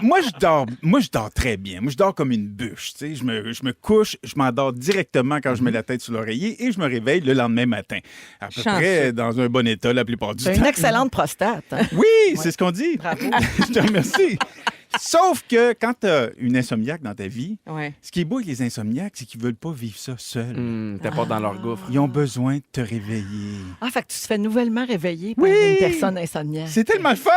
Moi, je dors très bien. Moi, je dors comme une bûche. Tu sais. Je me couche, je m'endors directement quand je mets la tête sur l'oreiller et je me réveille le lendemain matin. À peu Chanceux. près dans un bon état la plupart du C'est temps. une excellente prostate. hein. Oui, c'est ce qu'on dit. Bravo. Je te remercie. Sauf que quand tu as une insomniaque dans ta vie, Ouais. ce qui est beau avec les insomniaques, c'est qu'ils veulent pas vivre ça seuls. T'es pas dans leur gouffre. Ils ont besoin de te réveiller. Ah, fait que tu te fais nouvellement réveiller par Oui. une personne insomniaque. C'est tellement le fun!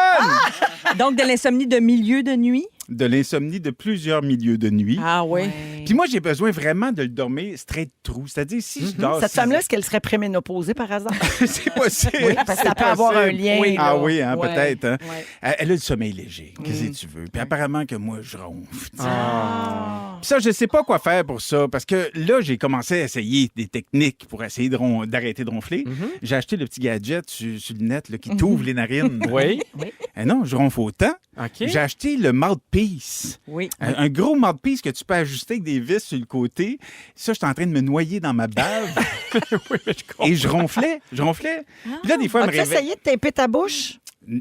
Donc, de l'insomnie de milieu de nuit? De l'insomnie de plusieurs milieux de nuit. Ah oui. Ouais. Puis moi, j'ai besoin vraiment de le dormir straight trou. C'est-à-dire, si je dors... Cette 6 femme-là, est-ce qu'elle serait préménopausée par hasard? c'est possible. Oui, parce que ça C'est peut avoir un possible. lien. Oui. là. Ah oui, hein, Ouais. peut-être. Hein. Ouais. Elle a le sommeil léger. Qu'est-ce que tu veux? Puis apparemment que moi, je ronfle. tu sais. Ah. Puis ça, je sais pas quoi faire pour ça, parce que là, j'ai commencé à essayer des techniques pour essayer d'arrêter de ronfler. J'ai acheté le petit gadget sur le net là, qui t'ouvre les narines. Oui. Eh non, je ronfle autant. OK. J'ai acheté le mouthpiece. Oui. Un gros mouthpiece que tu peux ajuster avec des vis sur le côté. Ça, j'étais en train de me noyer dans ma bave. Oui, mais je comprends. Et je ronflais. Puis là, des fois, elle me As-tu réveille. essayé de taper ta bouche?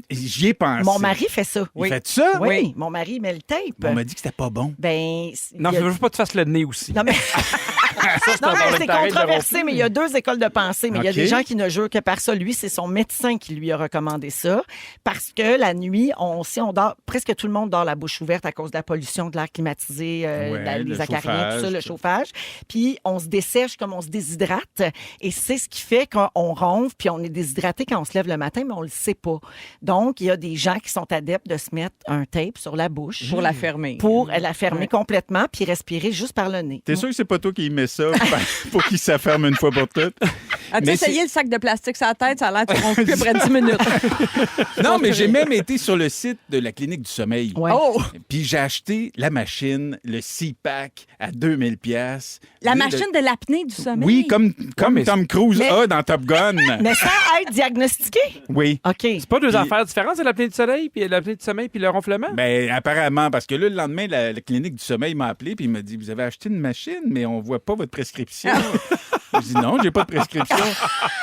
J'y ai pensé. Mon mari fait ça. Il fait ça? Oui, mon mari met le tape. On m'a dit que c'était pas bon. Ben, Non, je veux pas que tu fasses le nez aussi. Non, mais... Non, mais c'est t'arrêtes controversé, de mais il y a 2 écoles de pensée. Mais il y a OK. des gens qui ne jurent que par ça. Lui, c'est son médecin qui lui a recommandé ça. Parce que la nuit, si on dort, presque tout le monde dort la bouche ouverte à cause de la pollution, de l'air climatisé, Ouais, les le acariens, tout ça, le chauffage. chauffage. Puis on se dessèche comme on se déshydrate. Et c'est ce qui fait qu'on ronfle, puis on est déshydraté quand on se lève le matin, mais on le sait pas. Donc, il y a des gens qui sont adeptes de se mettre un tape sur la bouche. Pour la fermer. Pour la fermer complètement, puis respirer juste par le nez. T'es sûr que c'est pas toi qui y mets ça pour qu'il s'afferme une fois pour toutes? As-tu Mais essayé le sac de plastique sur la tête? Ça a l'air que tu ronfles plus après 10 minutes. Non, mais j'ai même été sur le site de la clinique du sommeil. Ouais. Oh! Puis j'ai acheté la machine, le CPAC à 2000 pièces. La machine de l'apnée du sommeil. Oui, comme Tom Cruise Mais- a dans Top Gun. Mais sans être diagnostiqué? Oui. OK. C'est pas deux Puis- affaires différentes, c'est l'apnée du soleil, puis l'apnée du sommeil, puis le ronflement? Ben, apparemment, parce que là, le lendemain, la clinique du sommeil m'a appelé puis il m'a dit, vous avez acheté une machine, mais on voit pas votre prescription. J'ai dit, non, j'ai pas de prescription.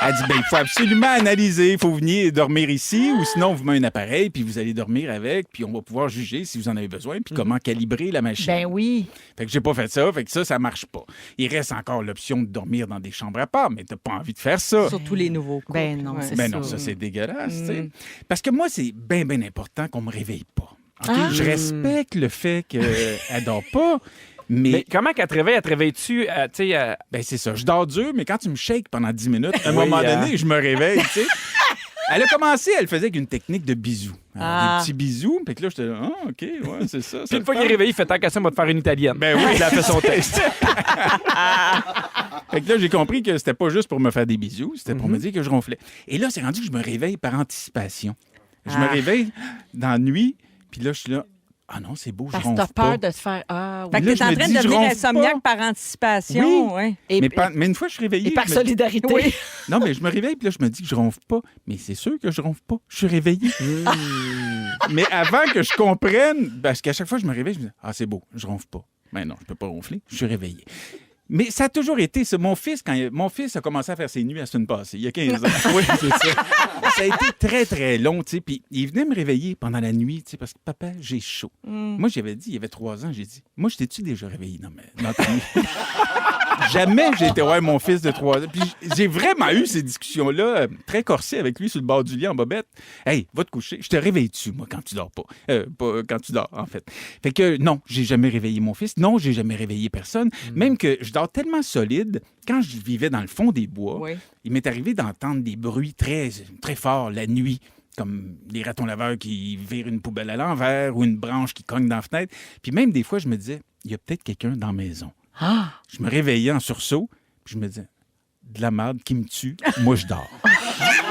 Elle dit, ben, il faut absolument analyser. Il faut venir dormir ici ou sinon, on vous met un appareil puis vous allez dormir avec puis on va pouvoir juger si vous en avez besoin puis comment calibrer la machine. Ben oui. Fait que j'ai pas fait ça. Fait que ça marche pas. Il reste encore l'option de dormir dans des chambres à part, mais t'as pas envie de faire ça. Surtout les nouveaux couples. Ben non, c'est Ben ça. non, ça, c'est dégueulasse. tu sais. Parce que moi, c'est bien, bien important qu'on me réveille pas. OK? Ah. Je respecte le fait qu'elle dort pas, mais Mais comment qu'elle te réveille? Elle te réveille-tu, tu sais... ben, c'est ça. Je dors dur, mais quand tu me shakes pendant 10 minutes, à un Oui, moment donné, je me réveille, tu sais. Elle a commencé, elle faisait avec une technique de bisous. Alors, des petits bisous. Puis que là, j'étais là, ah, OK, ouais, c'est ça. Puis une fois qu'il est réveillé, il fait tant qu'à ça, on va te faire une italienne. Ben oui. Il a fait son texte. Fait que là, j'ai compris que c'était pas juste pour me faire des bisous, c'était pour me dire que je ronflais. Et là, c'est rendu que je me réveille par anticipation. Je me réveille dans la nuit, puis là, je suis là, ah non, c'est beau, je Parce que ronfle t'as peur pas. de te faire... Ah, Fait oui. que Là, t'es en je me train dis, de je devenir ronfle insomniaque pas. par anticipation. Ouais. Et, Mais une fois que je suis réveillé... et par je me dis- solidarité. Oui. Non, mais je me réveille, puis là, je me dis que je ronfle pas. Mais c'est sûr que je ronfle pas. Je suis réveillé. Mais avant que je comprenne, parce qu'à chaque fois que je me réveille, je me dis, ah, c'est beau, je ronfle pas. Ben non, je peux pas ronfler, je suis réveillé. Mais ça a toujours été ça. Mon fils a commencé à faire ses nuits la semaine passée, il y a 15 ans. Oui, c'est ça. Ça a été très, très long, tu sais. Puis il venait me réveiller pendant la nuit, tu sais, parce que papa, j'ai chaud. Moi, j'avais dit, il y avait 3 ans, j'ai dit, moi, je t'ai-tu déjà réveillé dans ta nuit? Jamais j'ai été voir mon fils de 3 ans. Puis j'ai vraiment eu ces discussions-là très corsées avec lui sur le bord du lit en bobette. Hey, va te coucher. Je te réveille-tu, moi, quand tu dors pas? Pas quand tu dors, en fait. Fait que non, j'ai jamais réveillé mon fils. Non, j'ai jamais réveillé personne. Même que je dors tellement solide, quand je vivais dans le fond des bois, Oui. il m'est arrivé d'entendre des bruits très, très forts la nuit, comme des ratons laveurs qui virent une poubelle à l'envers ou une branche qui cogne dans la fenêtre. Puis même des fois, je me disais, il y a peut-être quelqu'un dans la maison. Ah! Je me réveillais en sursaut, puis je me disais, de la merde qui me tue, moi je dors.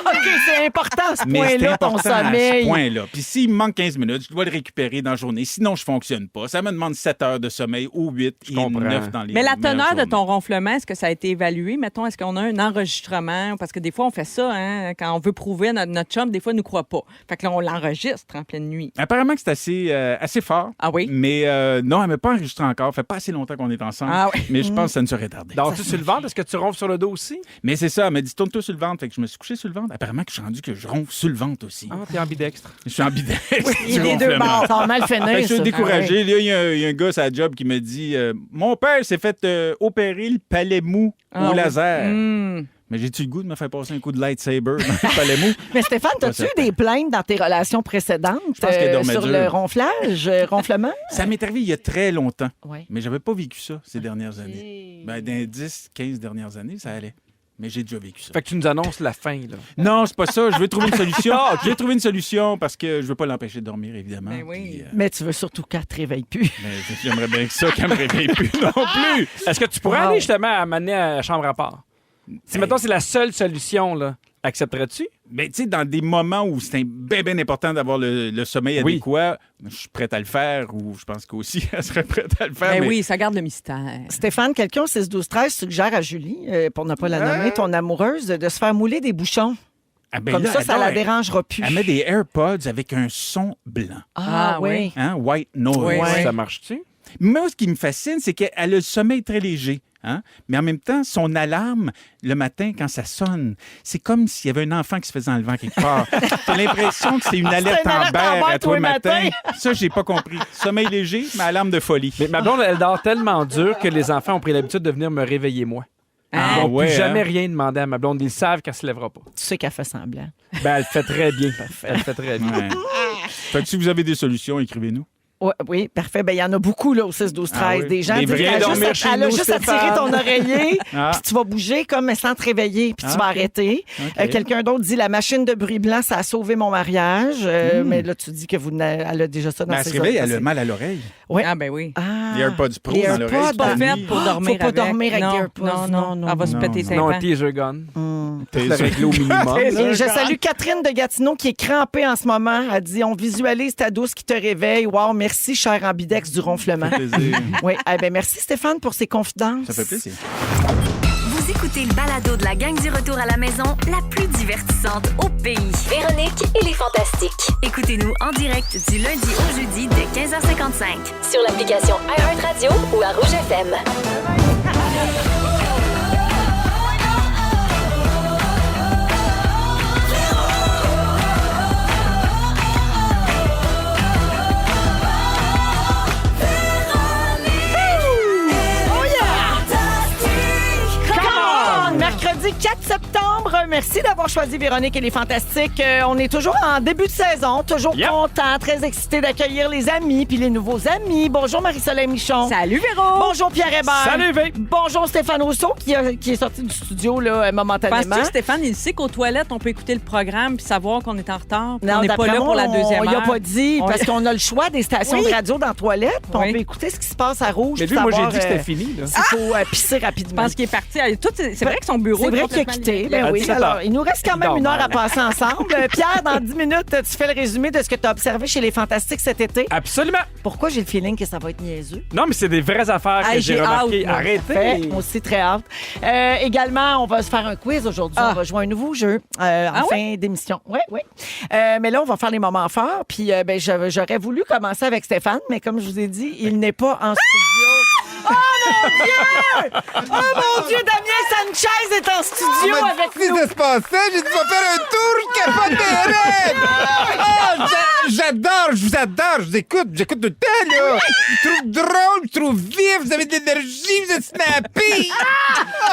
OK, c'est important, ce Mais c'est point-là, ton important à ce sommeil. point-là. Puis s'il me manque 15 minutes, je dois le récupérer dans la journée. Sinon, je fonctionne pas. Ça me demande 7 heures de sommeil ou 8 et comprends. 9 dans les Mais la meilleures teneur de journées. ton ronflement, est-ce que ça a été évalué? Mettons, est-ce qu'on a un enregistrement? Parce que des fois, on fait ça, hein, quand on veut prouver à notre chum, des fois, il ne nous croit pas. Fait que là, on l'enregistre en pleine nuit. Apparemment que c'est assez fort. Ah oui? Mais non, elle ne m'a pas enregistré encore. Ça fait pas assez longtemps qu'on est ensemble. Ah oui. Mais je pense que ça ne serait tardé. Dors-tu sur le ventre? Est-ce que tu ronfles sur le dos aussi? Mais c'est ça, elle m'a dit tourne-toi sur le ventre. Fait que je me suis couché sur le ventre. Apparemment que je suis rendu que je ronfle sur le ventre aussi. Ah, t'es ambidextre. Je suis en bidextre. Il est des deux bords. Ça va mal finir, Fait que je ça. suis découragé. Là, il y a un gars à la job qui me dit mon père s'est fait opérer le palais mou Ah au oui. laser. Hmm. Mais j'ai-tu le goût de me faire passer un coup de lightsaber dans le palais mou? Mais Stéphane, as-tu eu des plaintes dans tes relations précédentes pense qu'elle dormait sur dur. le ronflage, ronflement? Ça m'est arrivé il y a très longtemps. Oui. Mais j'avais pas vécu ça ces dernières années. Ben, dans les 10, 15 dernières années, ça allait. Mais j'ai déjà vécu ça. Fait que tu nous annonces la fin, là. Non, c'est pas ça. Je veux trouver une solution. Je vais trouver une solution parce que je veux pas l'empêcher de dormir, évidemment. Ben oui. Puis, Mais tu veux surtout qu'elle te réveille plus. mais j'aimerais bien que ça qu'elle me réveille plus non plus. Est-ce que tu pourrais Wow. aller justement amener à la chambre à part? Si, mettons, c'est la seule solution, là, accepterais-tu? Ben, tu sais, dans des moments où c'est bien important d'avoir le sommeil Oui. adéquat, je suis prête à le faire ou je pense qu'aussi elle serait prête à le faire. Ben mais oui, ça garde le mystère. Stéphane, quelqu'un au 6-12-13 suggère à Julie, pour ne pas la nommer, ton amoureuse, de se faire mouler des bouchons. Ah, ben Comme là, ça attends, la elle- dérangera plus. Elle met des AirPods avec un son blanc. Ah, Ah, oui. Hein? White noise. Oui, oui. Ça marche-tu? Moi, ce qui me fascine, c'est qu'elle a le sommeil très léger. Hein? Mais en même temps, son alarme, le matin, quand ça sonne, c'est comme s'il y avait un enfant qui se faisait enlever en quelque part. T'as l'impression que c'est une alerte Amber à toi le matin. Ça, j'ai pas compris. Sommeil léger, mais alarme de folie. Mais ma blonde, elle dort tellement dur que les enfants ont pris l'habitude de venir me réveiller, moi. Ah, Ils vont ouais, plus jamais hein? rien demander à ma blonde. Ils savent qu'elle se lèvera pas. Tu sais qu'elle fait semblant. Ben, elle fait très bien. Elle fait très bien. Ouais. Fait que si vous avez des solutions, écrivez-nous. Ouais, oui, parfait. Ben, il y en a beaucoup là, au 6-12-13. Ah oui. Des gens Des disent vrais qu'elle a dormir juste, chez elle a nous, juste à Stéphane. tirer ton oreiller, Ah. puis tu vas bouger comme sans te réveiller, puis tu vas OK. arrêter. OK. Quelqu'un d'autre dit la machine de bruit blanc, ça a sauvé mon mariage. Mais là, tu dis que elle a déjà ça dans Mais elle ses se réveille, oreilles. elle a mal à l'oreille. Ouais. Ah, ben oui. Ah. Les AirPods Pro Les dans l'oreille. AirPods, c'est pas Pas nuit. faite pour dormir Faut pas avec. dormir avec non, des AirPods. Non. Elle va se Non. péter ses Non, un pants. teaser gun. T'es Ça réglé au minimum. Et je salue Catherine de Gatineau qui est crampée en ce moment. Elle dit on visualise ta douce qui te réveille. Wow, merci, cher ambidex du ronflement. Ça fait plaisir. Oui, eh ben merci Stéphane pour ces confidences. Ça fait plaisir. Vous écoutez le balado de la gang du retour à la maison, la plus divertissante au pays. Véronique et les Fantastiques. Écoutez-nous en direct du lundi au jeudi dès 15h55. Sur l'application iHeartRadio ou à Rouge FM. Mercredi 4 septembre. Merci d'avoir choisi Véronique et les Fantastiques. On est toujours en début de saison, toujours content, très excité d'accueillir les amis puis les nouveaux amis. Bonjour Marie-Soleil Michon. Salut Véro. Bonjour Pierre Hébert. Salut, Vé. Bonjour Stéphane Rousseau qui est sorti du studio là, momentanément. Penses-tu que Stéphane, il sait qu'aux toilettes, on peut écouter le programme puis savoir qu'on est en retard? Puis Non, on n'est pas d'après là moi, pour la deuxième Il n'a heure? pas dit, On- parce qu'on a le choix des stations Oui. de radio dans la toilette, puis Oui. on peut écouter ce qui se passe à Rouge. Mais puis lui, moi, j'ai savoir, dit que c'était fini. Là. s'il faut pisser Je rapidement. pense qu'il est parti. C'est vrai que son bureau C'est vrai est qu'il a complètement quitté. libre. Ben À oui. 17 Alors, heures. il nous reste quand même une heure à Normal. passer ensemble. Pierre, dans 10 minutes, tu fais le résumé de ce que tu as observé chez les Fantastiques cet été. Absolument. Pourquoi j'ai le feeling que ça va être niaiseux? Non, mais c'est des vraies affaires que Hey, j'ai j'ai remarquées. hâte, moi. Arrêtez. Fait, moi aussi, très hâte. Également, on va se faire un quiz aujourd'hui. Ah. On va jouer un nouveau jeu en fin d'émission. Oui, oui. Mais là, on va faire les moments forts. Puis, j'aurais voulu commencer avec Stéphane, mais comme je vous ai dit, il n'est pas en studio. Oh mon Dieu! Oh mon Dieu, Damien Sanchez est en studio avec nous. Qu'est-ce qui se passait? J'ai dit, va faire un tour, je capote des règles! Oh, j'adore, je vous adore, je vous écoute, j'écoute tout le temps, là! Je trouve drôle, je trouve vif, vous avez de l'énergie, vous êtes snappy!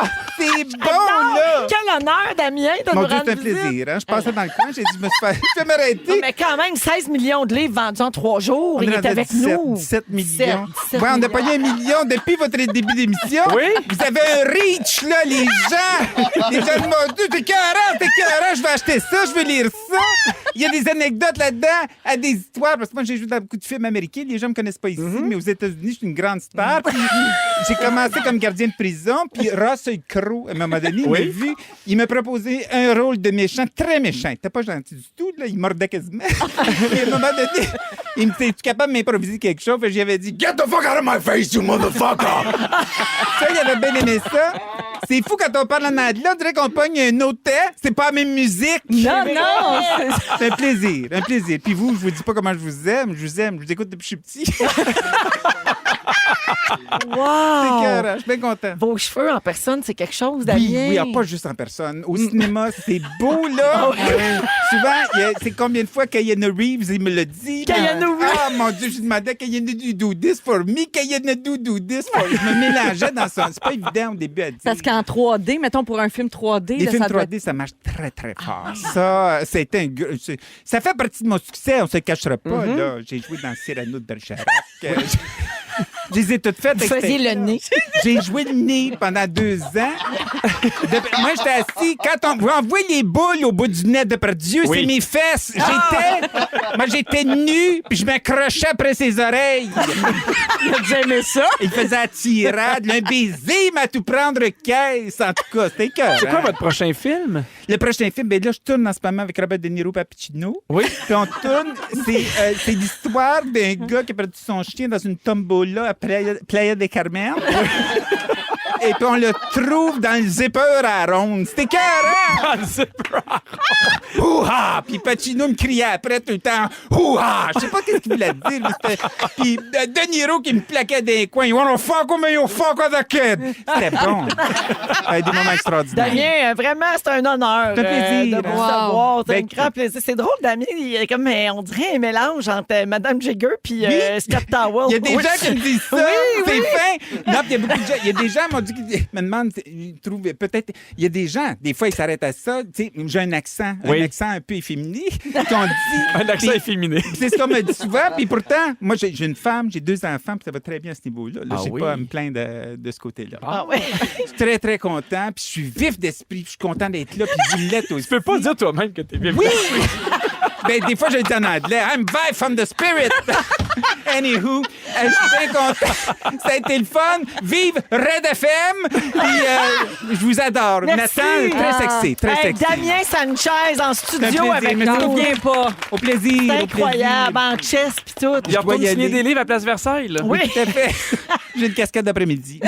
Oh, c'est bon, là! Quel honneur, Damien, de Mon nous Dieu, rendre c'est un visite. plaisir, hein? Je passais dans le coin, j'ai dit, je vais m'arrêter. Non, mais quand même, 16 millions de livres vendus en 3 jours. Il est avec 17, nous. 17 millions. 17 Ouais, on a millions. payé 1 million depuis votre début d'émission. Oui. Vous avez un reach, là, les gens. Les gens de mon Dieu, t'es écœurant, je vais acheter ça, je vais lire ça. Il y a des anecdotes là-dedans, à des histoires, parce que moi, j'ai joué dans beaucoup de films américains. Les gens me connaissent pas ici, mais aux États-Unis, je suis une grande star. Puis j'ai commencé comme gardien de prison, puis Russell Crowe, à un moment donné, il m'a vu, il m'a proposé un rôle de méchant, très méchant. Il était pas gentil du tout, là, il mordait quasiment. Et à un moment donné, il me dit, es-tu capable de m'improviser quelque chose? Puis j'avais dit, get the fuck out of my face, you motherfucker! Ça, il avait bien aimé ça. C'est fou quand on parle en anglais, on dirait qu'on pogne un autre temps. C'est pas la même musique. Non, non. C'est un plaisir, un plaisir. Puis vous, je vous dis pas comment je vous aime. Je vous aime, je vous écoute depuis que je suis petit. Wow! C'est écœurant, je suis bien content. Vos cheveux en personne, c'est quelque chose, Damien. Oui, pas juste en personne. Au cinéma, c'est beau, là. Souvent, c'est combien de fois Keanu Reeves, il me l'a dit. Keanu Reeves. Ah, mon Dieu, je demandais Keanu do this for me, Keanu do this for me. Je me mélangeais dans ça. C'est pas évident au début à dire. Parce qu'en 3D, mettons pour un film 3D, Les là, films ça doit 3D, ça marche très, très fort. Ça, c'était ça fait partie de mon succès, on se le cachera pas. Là. J'ai joué dans Cyrano de Bergerac. Je les ai toutes faites. Vous faisiez le nez. J'ai joué le nez pendant 2 ans. Moi, j'étais assis. Quand vous envoyez les boules au bout du nez de Dieu, c'est mes fesses. J'étais nu, puis je m'accrochais après ses oreilles. Il a déjà aimé ça. Il faisait la tirade. Un baiser, il m'a tout prendre caisse. En tout cas, c'était écœurant. C'est quoi votre prochain film? Le prochain film, ben là, je tourne en ce moment avec Robert De Niro et Papicino. Oui. Puis on tourne, c'est l'histoire d'un gars qui a perdu son chien dans une tombola à Playa del Carmen. Et puis on le trouve dans le zipper à la ronde. C'était carré! Dans le zipper à ronde. Ouha! Puis Pacino me criait après tout le temps. Ouha! Je sais pas qu'est-ce qu'il voulait dire. Puis De Niro qui me plaquait des coins. You wanna fuck with me, you fuck with the kid. C'était bon. Des moments extraordinaires. Damien, vraiment, c'est un honneur Ça fait plaisir. de vous Wow. savoir. C'est un Ben, grand plaisir. C'est drôle, Damien, il est comme, on dirait un mélange entre Madame Jagger puis Scott Towell. Il y a des gens qui me disent ça. Oui, c'est oui. fin. Non, puis il y a beaucoup de gens. Il y a des gens qui m'ont dit qu'ils me demandent, ils trouvent peut-être. Il y a des gens, des fois, ils s'arrêtent à ça. Tu sais, j'ai un accent un peu efféminé. Qu'on dit. Un accent efféminé. C'est ce qu'on me dit souvent. Puis pourtant, moi, j'ai une femme, j'ai 2 enfants, puis ça va très bien à ce niveau-là. Là, j'ai pas à me plaindre de ce côté-là. Ah ouais. Je suis très, très content. Puis je suis vif d'esprit. Puis je suis content d'être là. Puis je l'ai aussi. Tu peux pas dire toi-même que t'es vif. Oui! Ben, des fois, je le dis en anglais. I'm vibe from the spirit. Anywho, je suis bien content. Ça a été le fun. Vive Red FM. Puis, je vous adore. Merci. Nathan, très sexy. Très Hey, sexy. Damien Sanchez en C'est un studio plaisir. avec Merci nous. beaucoup. Viens pas. Au plaisir. C'est au incroyable, plaisir. en chess puis tout. Il a dois pas y signé aller. des livres à Place Versailles, là. Oui. Tout à fait. J'ai une casquette d'après-midi.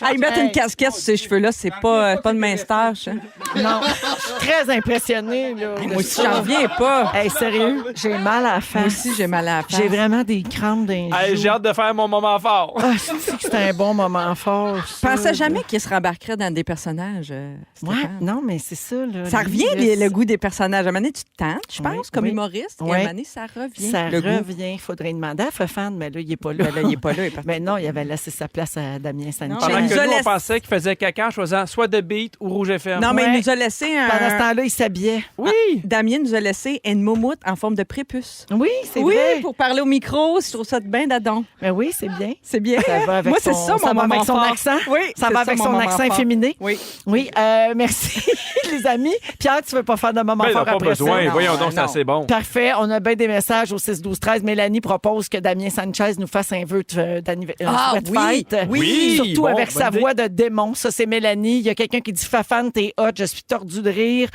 Hey, mettre une casquette sur ses cheveux-là, c'est pas de mince tâche. Hein. Non, je suis très impressionnée. Là. Moi aussi, j'en reviens pas. Hey, sérieux, j'ai mal à la face. Moi aussi, j'ai mal à la face. J'ai vraiment des crampes dans les Hey, joues. j'ai hâte de faire mon moment fort. Ah, je sais que c'était un bon moment fort. Je pensais jamais qu'il se rembarquerait dans des personnages. Ouais, Stéphane. non, mais c'est ça. Là, Ça lui, revient, là, le goût des personnages. À un moment donné, tu te tentes, je pense, Oui, comme oui. humoriste. Et Oui. à un moment donné, ça revient. Ça le goût. revient. Il faudrait demander à Fofane, mais là, il n'est pas là. Ben là, il est pas là. Il est parti. Mais non, il avait laissé sa place à Damien Sanchez. Pendant il que nous a nous, on laissé- pensait qu'il faisait caca en choisissant soit de Beat ou Rouge FM. Non, mais Ouais. il nous a laissé un... Pendant ce temps-là, il s'habillait. Oui! Damien nous a laissé une moumoute en forme de prépuce. Oui, c'est Oui, vrai. pour parler au micro, je trouve ça de bien d'adon. Mais oui, c'est bien. C'est bien. Ça va avec Moi, c'est son, ça, mon va moment avec son fort. accent. Oui, ça c'est va avec mon son moment accent fort. féminin. Oui. Oui, merci, les amis. Pierre, tu veux pas faire de moment Ben, fort non, pas après besoin. ça? Non. Voyons donc, c'est non. assez bon. Parfait. On a bien des messages au 6-12-13. Mélanie propose que Damien Sanchez nous fasse un vœu d'anniversaire. Ah, oui. Oui. Surtout Bon, avec bonne sa idée. voix de démon. Ça, c'est Mélanie. Il y a quelqu'un qui dit Fafane, t'es hot, je suis tordu de rire.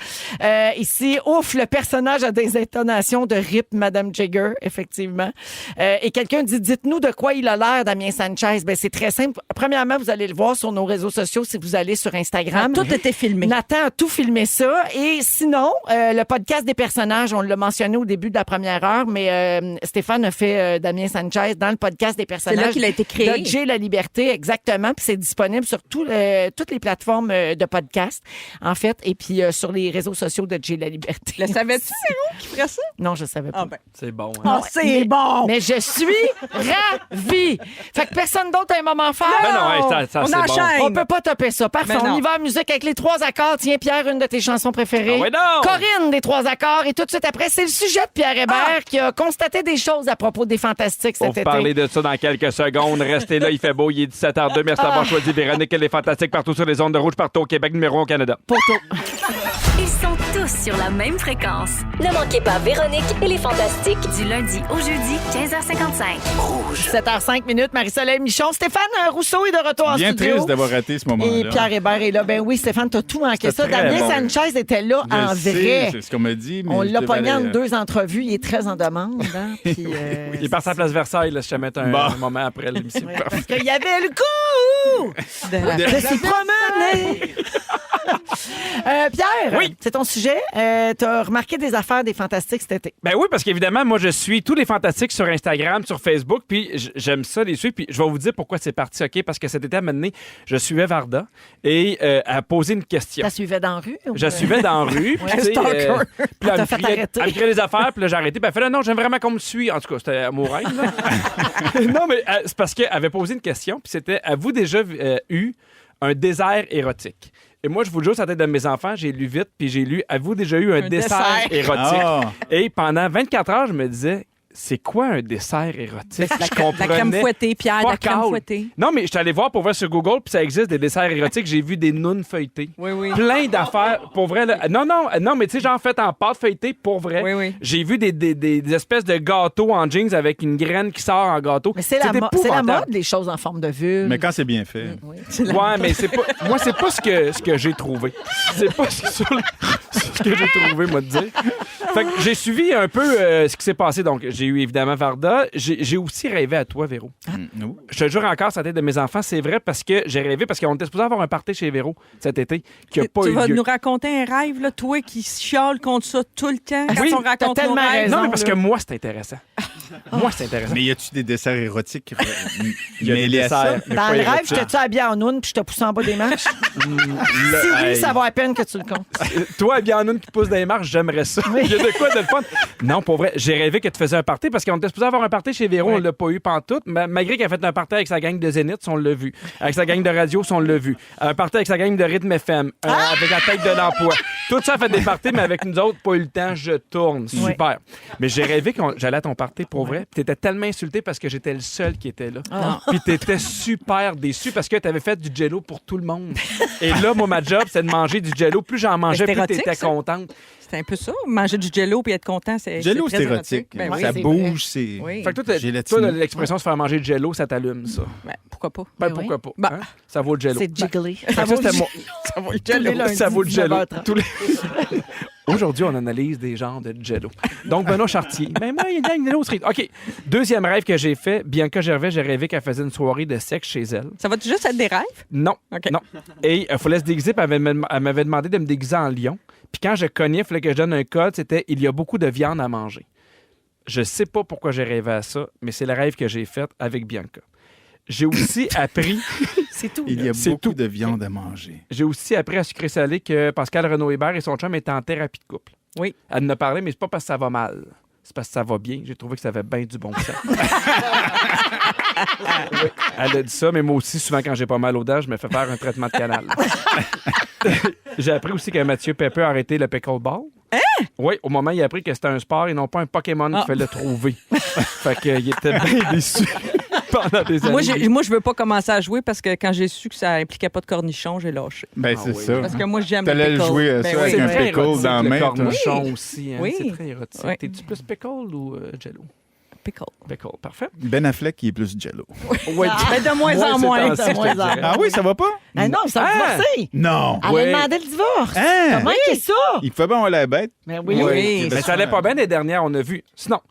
Ici, ouf, le personnage a des intonations de rip, Madame Jagger, effectivement. Et quelqu'un dit dites-nous de quoi il a l'air, Damien Sanchez. Ben, c'est très simple. Premièrement, vous allez le voir sur nos réseaux sociaux si vous allez sur Instagram. Tout était filmé. Nathan a tout filmé ça. Et sinon, le podcast des personnages, on l'a mentionné au début de la première heure, mais Stéphane a fait Damien Sanchez dans le podcast des personnages. C'est là qu'il a été créé. De Jay La Liberté, exactement. Puis c'est disponible sur toutes les plateformes de podcast, en fait, et puis sur les réseaux sociaux de Jay La Liberté. Le savais-tu, Véro, qui ferait ça? Non, je savais pas. Ah ben. C'est bon. Hein? Ah, c'est bon! Mais je suis ravie. Fait que personne d'autre a un moment fort. Ben non, hey, ça, On c'est enchaîne. On peut pas topper ça. Parfait. Mais non. On y va en musique avec les 3 accords. Tiens, Pierre, une de tes chansons préférées. Ah ouais, donc. Corinne des 3 accords. Et tout de suite après, c'est le sujet de Pierre Hébert qui a constaté des choses à propos des Fantastiques On cet va été. parler de ça dans quelques secondes. Restez là, il fait beau, il est 17h02. Merci d'avoir choisi Véronique. Elle est fantastique partout sur les ondes de rouge, partout au Québec, numéro 1 au Canada. Poteau. Ils sont tous sur la même fréquence. Ne manquez pas Véronique et les Fantastiques. Du lundi au jeudi, 15h55. 7h05, Marie-Soleil Michon. Stéphane Rousseau est de retour en Bien studio. triste d'avoir raté ce moment-là. Et Pierre Hébert est là. Ben oui, Stéphane, t'as tout manqué. C'était Ça, très Damien bon. Sanchez était là Je en le sais, vrai. c'est ce qu'on m'a dit. Mais On je l'a devais pogné en aller- 2 entrevues. Il est très en demande. Hein? Puis, Il est parti à Place Versailles, là, si jamais t'as un Bon. moment après l'émission. ouais, parce qu'il y avait le coup de se promener. Pierre, Oui. c'est ton sujet. T'as remarqué des affaires des Fantastiques cet été. Ben oui, parce qu'évidemment, moi, je suis tous les fantastiques sur Instagram, sur Facebook, puis j'aime ça les suivre. Puis je vais vous dire pourquoi c'est parti, OK? Parce que cet été, à un moment donné, je suivais Varda et elle a posé une question. Tu la suivais dans la rue? ou- Je la suivais dans la rue. puis, tu sais, Stalker. puis là, T'as elle fait me criait- arrêter. elle me criait des affaires, puis là, j'ai arrêté. Puis elle fait là, non, j'aime vraiment qu'on me suit. En tout cas, c'était mon rêve. là. Non, mais c'est parce qu'elle avait posé une question, puis c'était avez-vous déjà eu un désert érotique? Et moi, je vous le jure, ça tête de mes enfants, j'ai lu vite, puis j'ai lu avez-vous déjà eu un dessert érotique? Ah. Et pendant 24 heures, je me disais c'est quoi un dessert érotique? La Je crème comprenais fouettée, Pierre, la fuck crème all. fouettée. Non, mais je suis allé voir pour vrai sur Google, puis ça existe des desserts érotiques. J'ai vu des nounes feuilletées. Oui, oui. Plein d'affaires. Pour vrai, là. Non, mais tu sais, genre fait en pâte feuilletée, pour vrai. Oui, oui. J'ai vu des espèces de gâteaux en jeans avec une graine qui sort en gâteau. Mais c'est la épouvantable. mode, les choses en forme de vulve. Mais quand c'est bien fait. Ouais, mais c'est pas. Moi, c'est pas ce que j'ai trouvé. C'est pas ce que j'ai trouvé, moi, de dire. Fait que j'ai suivi un peu ce qui s'est passé. Donc, j'ai eu évidemment Varda. J'ai aussi rêvé à toi, Véro. Non. Je te jure encore, ça tête de mes enfants, c'est vrai parce que j'ai rêvé, parce qu'on était supposé avoir un party chez Véro cet été qui n'a pas Tu eu vas lieu. nous raconter un rêve, là, toi qui chiale contre ça tout le temps quand Oui, on raconte t'as nos tellement rêves. raison. Non, mais parce là. que moi, c'est intéressant. Moi, c'est intéressant. Mais y a-tu des desserts érotiques Il y a des mêlés à ça? desserts, mais Dans pas le rêve, érotiques. j'étais-tu habillé en noun puis je te poussais en bas des marches? Si oui, Hey. ça vaut à peine que tu le comptes. Toi, bien en une qui pousse dans les marches, j'aimerais ça. Il y a de quoi de le fun. Non, pour vrai, j'ai rêvé que tu faisais un party parce qu'on était supposé avoir un party chez Véro, on l'a pas eu pantoute. Malgré qu'elle a fait un party avec sa gang de Zénith, on l'a vu. Avec sa gang de radio, on l'a vu. Un party avec sa gang de Rythme FM, avec la tête de l'emploi. Tout ça fait des parties, mais avec nous autres, pas eu le temps, je tourne. Super. Mais j'ai rêvé que j'allais à ton party pour vrai. Puis t'étais tellement insulté parce que j'étais le seul qui était là. Puis t'étais super déçu parce que t'avais fait du jello pour tout le monde. Et là, moi, ma job, c'est de manger du jello. Plus j'en mangeais, c'est plus érotique, t'étais ça. contente. C'est un peu ça. Manger du jello puis être content, c'est Jello, c'est c'est très érotique. Ben oui, Ça c'est bouge, c'est... Oui. Fait que toi, Gélatine. l'expression se faire manger du jello, ça t'allume, ça. Ben, pourquoi pas? Ben, oui. pourquoi pas? Ben. hein? Ça vaut le jello. C'est jiggly. Fait que ça, c'était mon- Ça va le Tous les lundis, Ça vaut le jello. 19h30. Tous les- Aujourd'hui, on analyse des genres de jello. Donc, Benoît Chartier. Ben, moi, il y a une autre street. OK. Deuxième rêve que j'ai fait, Bianca Gervais, j'ai rêvé qu'elle faisait une soirée de sexe chez elle. Ça va juste être des rêves? Non. OK. Non. Et il fallait se déguiser, puis elle m'avait demandé de me déguiser en lion. Puis quand je cognais, il fallait que je donne un code, c'était « Il y a beaucoup de viande à manger ». Je sais pas pourquoi j'ai rêvé à ça, mais c'est le rêve que j'ai fait avec Bianca. J'ai aussi appris... C'est tout. Il y a C'est beaucoup tout. de viande à manger. J'ai aussi appris à sucré salé que Pascal Renaud-Hébert et son chum étaient en thérapie de couple. Oui. Elle en a parlé, mais c'est pas parce que ça va mal. C'est parce que ça va bien. J'ai trouvé que ça avait bien du bon sens. Oui, elle a dit ça, mais moi aussi, souvent, quand j'ai pas mal aux dents, je me fais faire un traitement de canal. J'ai appris aussi que Mathieu Pepper a arrêté le pickleball. Hein? Oui, au moment où il a appris que c'était un sport et non pas un Pokémon qu'il fallait trouver. Fait qu'il était bien déçu pendant des années. Moi, je veux pas commencer à jouer parce que quand j'ai su que ça impliquait pas de cornichon, j'ai lâché. Ben, c'est oui. ça. Parce que moi, j'aime le T'allais pickle. jouer à Ben ça oui. avec C'est un très pickle érotique, dans la le main. toi. cornichon Oui. aussi. Hein? Oui. C'est très érotique. Oui. T'es-tu plus pickle ou jello? Pickle. Pickle, parfait. Ben Affleck, qui est plus jello. Ouais. Mais de moins en Moi, moins. c'est de moins en je te dirais. Ah oui, ça va pas? Ah non, ils sont divorcés. Non. Elle Ouais. a demandé le divorce. Hein? Comment c'est ça? Il fait bon la bête. Mais oui. Oui. Mais ça allait pas bien les dernières, on a vu. Sinon,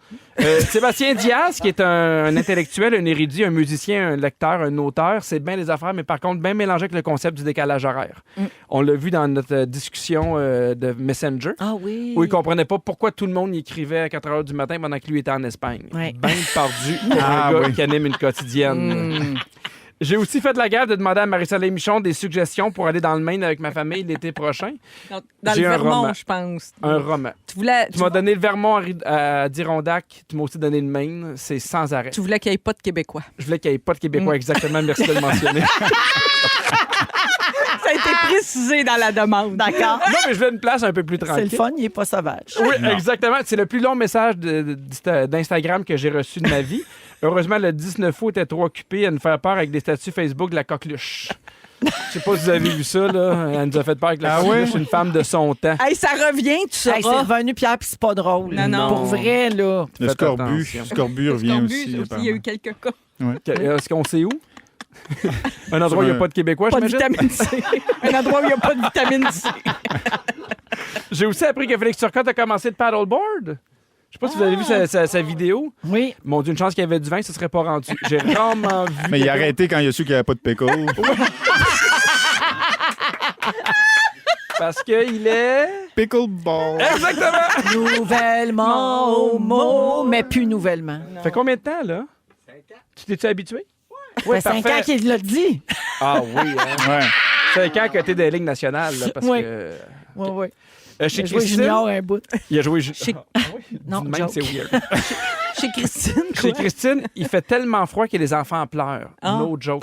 Sébastien Diaz, qui est un intellectuel, un érudit, un musicien, un lecteur, un auteur, c'est bien les affaires, mais par contre, bien mélangé avec le concept du décalage horaire. On l'a vu dans notre discussion de Messenger, Ah oui. où il comprenait pas pourquoi tout le monde y écrivait à 4 h du matin pendant que lui était en Espagne. Ouais. Bien perdu pour Ah un gars oui. qui anime une quotidienne. J'ai aussi fait de la guerre de demander à Marie-Soleil Michon des suggestions pour aller dans le Maine avec ma famille l'été prochain. Dans J'ai le un Vermont, roman. je pense. Un roman. Tu voulais, Tu m'as donné le Vermont à Dirondac, tu m'as aussi donné le Maine, c'est sans arrêt. tu voulais qu'il n'y ait pas de Québécois. Je voulais qu'il n'y ait pas de Québécois, exactement, merci de le mentionner. Ça a été précisé dans la demande. D'accord. Non, mais je voulais une place un peu plus C'est tranquille. le fun, il n'est pas sauvage. Oui, exactement. C'est le plus long message d'Instagram que j'ai reçu de ma vie. Heureusement, le 19 août était trop occupé à nous faire peur avec des statuts Facebook de la coqueluche. Je sais pas si vous avez vu ça, là. Elle nous a fait peur avec la coqueluche, une femme de son temps. Hey, ça revient, tu sauras. Hey, c'est revenu, Pierre, puis c'est pas drôle. Non, non. Pour vrai, là. Le Faites scorbut. attention. Le scorbut revient Scorbut, aussi. il y a eu apparemment. quelques cas. Est-ce qu'on sait où? Un endroit où il n'y a pas de Québécois, Pas de j'imagine? vitamine C. Un endroit où il n'y a pas de vitamine C. J'ai aussi appris que Félix Turcotte a commencé le paddleboard. Je sais pas si vous avez vu sa vidéo. Oui. Mon Dieu, une chance qu'il y avait du vin, ça serait pas rendu. J'ai rarement vu. Mais il a arrêté quand il a su qu'il n'y avait pas de pickle. Parce qu'il est. Pickleball. Exactement! Nouvellement au mot, mais plus nouvellement. Fait combien de temps, là? 5 ans. Tu t'es-tu habitué? Ouais, 5 parfait. ans qu'il l'a dit. Ah oui, hein? Ouais. 5 ans que t'es des lignes nationales, là, parce Oui. que. Oui, oui. Chez Il a joué Christine, junior un bout. il a joué. Non, Dis de même, joke. c'est weird. Chez Christine, Chez Christine, il fait tellement froid que les enfants pleurent. No joke.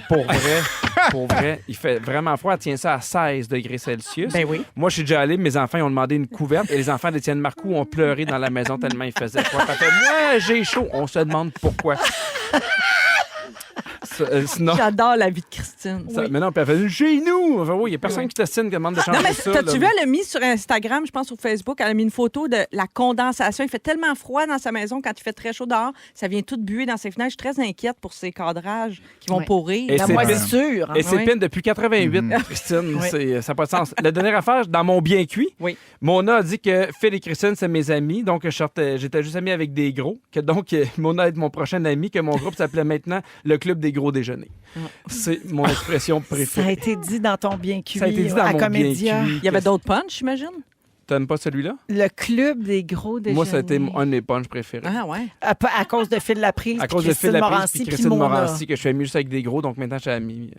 Pour vrai, il fait vraiment froid. Elle tient ça à 16 degrés Celsius. Ben oui. Moi, je suis déjà allé, mes enfants ils ont demandé une couverte et les enfants d'Étienne Marcoux ont pleuré dans la maison tellement il faisait froid. Ça fait, moi, j'ai chaud. On se demande pourquoi. Ça, Sinon, J'adore la vie de Christine. mais non, puis elle fait chez nous. Enfin, oui, il n'y a personne qui t'assine qui demande de changer Non, mais ça. t'as-tu vu, elle a mis sur Instagram, je pense, sur Facebook, elle a mis une photo de la condensation. Il fait tellement froid dans sa maison quand il fait très chaud dehors, ça vient tout buer dans ses fenêtres. Je suis très inquiète pour ses cadrages qui vont pourrir. Et La c'est moisissure. Et c'est pine depuis 88, Christine. Ça n'a pas de sens. La dernière affaire, dans mon bien cuit, Mona a dit que Phil et Christine, c'est mes amis. Donc, j'étais juste ami avec des gros. Que donc, Mona est mon prochain ami. Que mon groupe s'appelait maintenant le Club des gros déjeuners. C'est mon expression préférée. Ça a été dit dans ton bien cuit Ça a été dit dans à mon Comédia. bien cuit. Il y avait d'autres punchs, j'imagine? T'aimes pas celui-là? Le Club des gros déjeuners. Moi, ça a été un de mes punchs préférés. Ah ouais? À cause de Phil Laprise, À cause de Phil Laprise puis Christine Morancy, que je fais mieux juste avec des gros, donc maintenant je suis ami.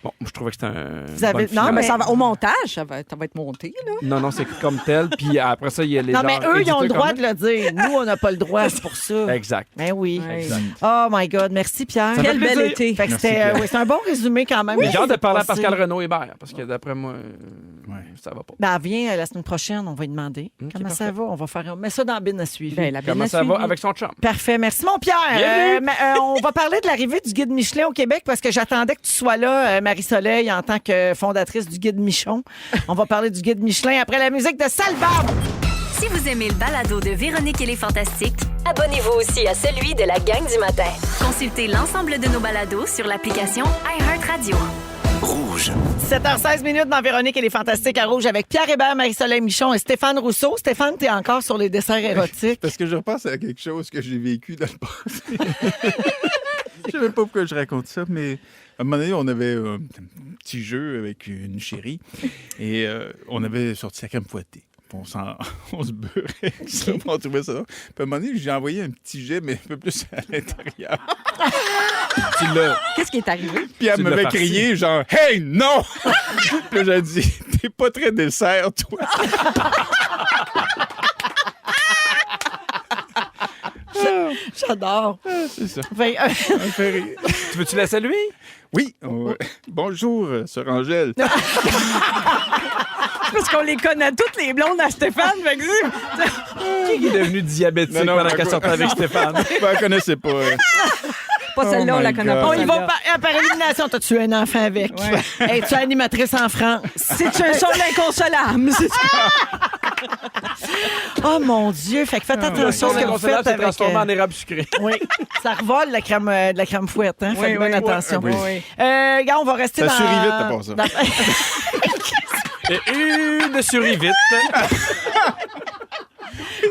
Bon, je trouvais que c'était un. Vous avez- bon non, film. Mais ça va, au montage, ça va être monté, là. Non, c'est comme tel. Puis après ça, il y a les. Non, mais genres eux, ils ont le éditeurs droit comme de le dire. Nous, on n'a pas le droit, c'est pour ça. Exact. Ben oui. Exact. Oh my God. Merci, Pierre. Ça me Quel fait bel plaisir. été. Fait que Merci, c'était, Pierre. oui, c'est un bon résumé quand même. Mais j'ai hâte de parler à Passé. Pascal Renaud Hébert, parce que d'après moi, ça va pas. Ben, viens la semaine prochaine, on va lui demander comment ça va. On va faire. On met ça dans la bine à suivre. Ben, la Comment bine à ça va suivre. avec son chum? Parfait. Merci, mon Pierre. Bienvenue. On va parler de l'arrivée du Guide Michelin au Québec parce que j'attendais que tu sois là, Marie-Soleil, en tant que fondatrice du Guide Michon. On va parler du Guide Michelin après la musique de Salbarbe. Si vous aimez le balado de Véronique et les Fantastiques, Abonnez-vous aussi à celui de la gang du matin. consultez l'ensemble de nos balados sur l'application iHeartRadio. Rouge. 7h16 minutes dans Véronique et les Fantastiques à Rouge avec Pierre Hébert, Marie-Soleil Michon et Stéphane Rousseau. Stéphane, t'es encore sur les desserts érotiques. Parce que je repense à quelque chose que j'ai vécu dans le passé. Je savais pas pourquoi je raconte ça, mais à un moment donné, on avait un petit jeu avec une chérie et on avait sorti sa crème fouettée. Puis on se beurrait avec ça, puis on trouvait ça. Puis à un moment donné, j'ai envoyé un petit jet, mais un peu plus à l'intérieur. Tu l'as. Qu'est-ce qui est arrivé? Puis elle Tu l'as m'avait farci. crié genre « Hey, non! » Puis là, j'ai dit « T'es pas très dessert, toi. » J'adore. C'est ça. Fait, Ça me fait rire. Tu veux-tu la saluer? Oui. Bonjour, sœur Angèle. Parce qu'on les connaît toutes, les blondes à Stéphane. Fait que Qui est devenu diabétique Non, pendant ben, qu'elle sortait avec Stéphane? Je la connaissais pas. pas celle-là, Oh on la my connaît God. pas. on y va celle-là. par élimination. T'as-tu un enfant avec? Es-tu animatrice en France? C'est un son inconsolable. C'est ça. Oh mon Dieu! Fait que faites attention à ce que vous faites s'est avec... transformé en érable sucré. Oui, ça revole de la crème fouette. Hein? Faites bien attention. Oui, oui. Gars, on va rester Ça dans... sourit vite, à part ça. Et une souris vite.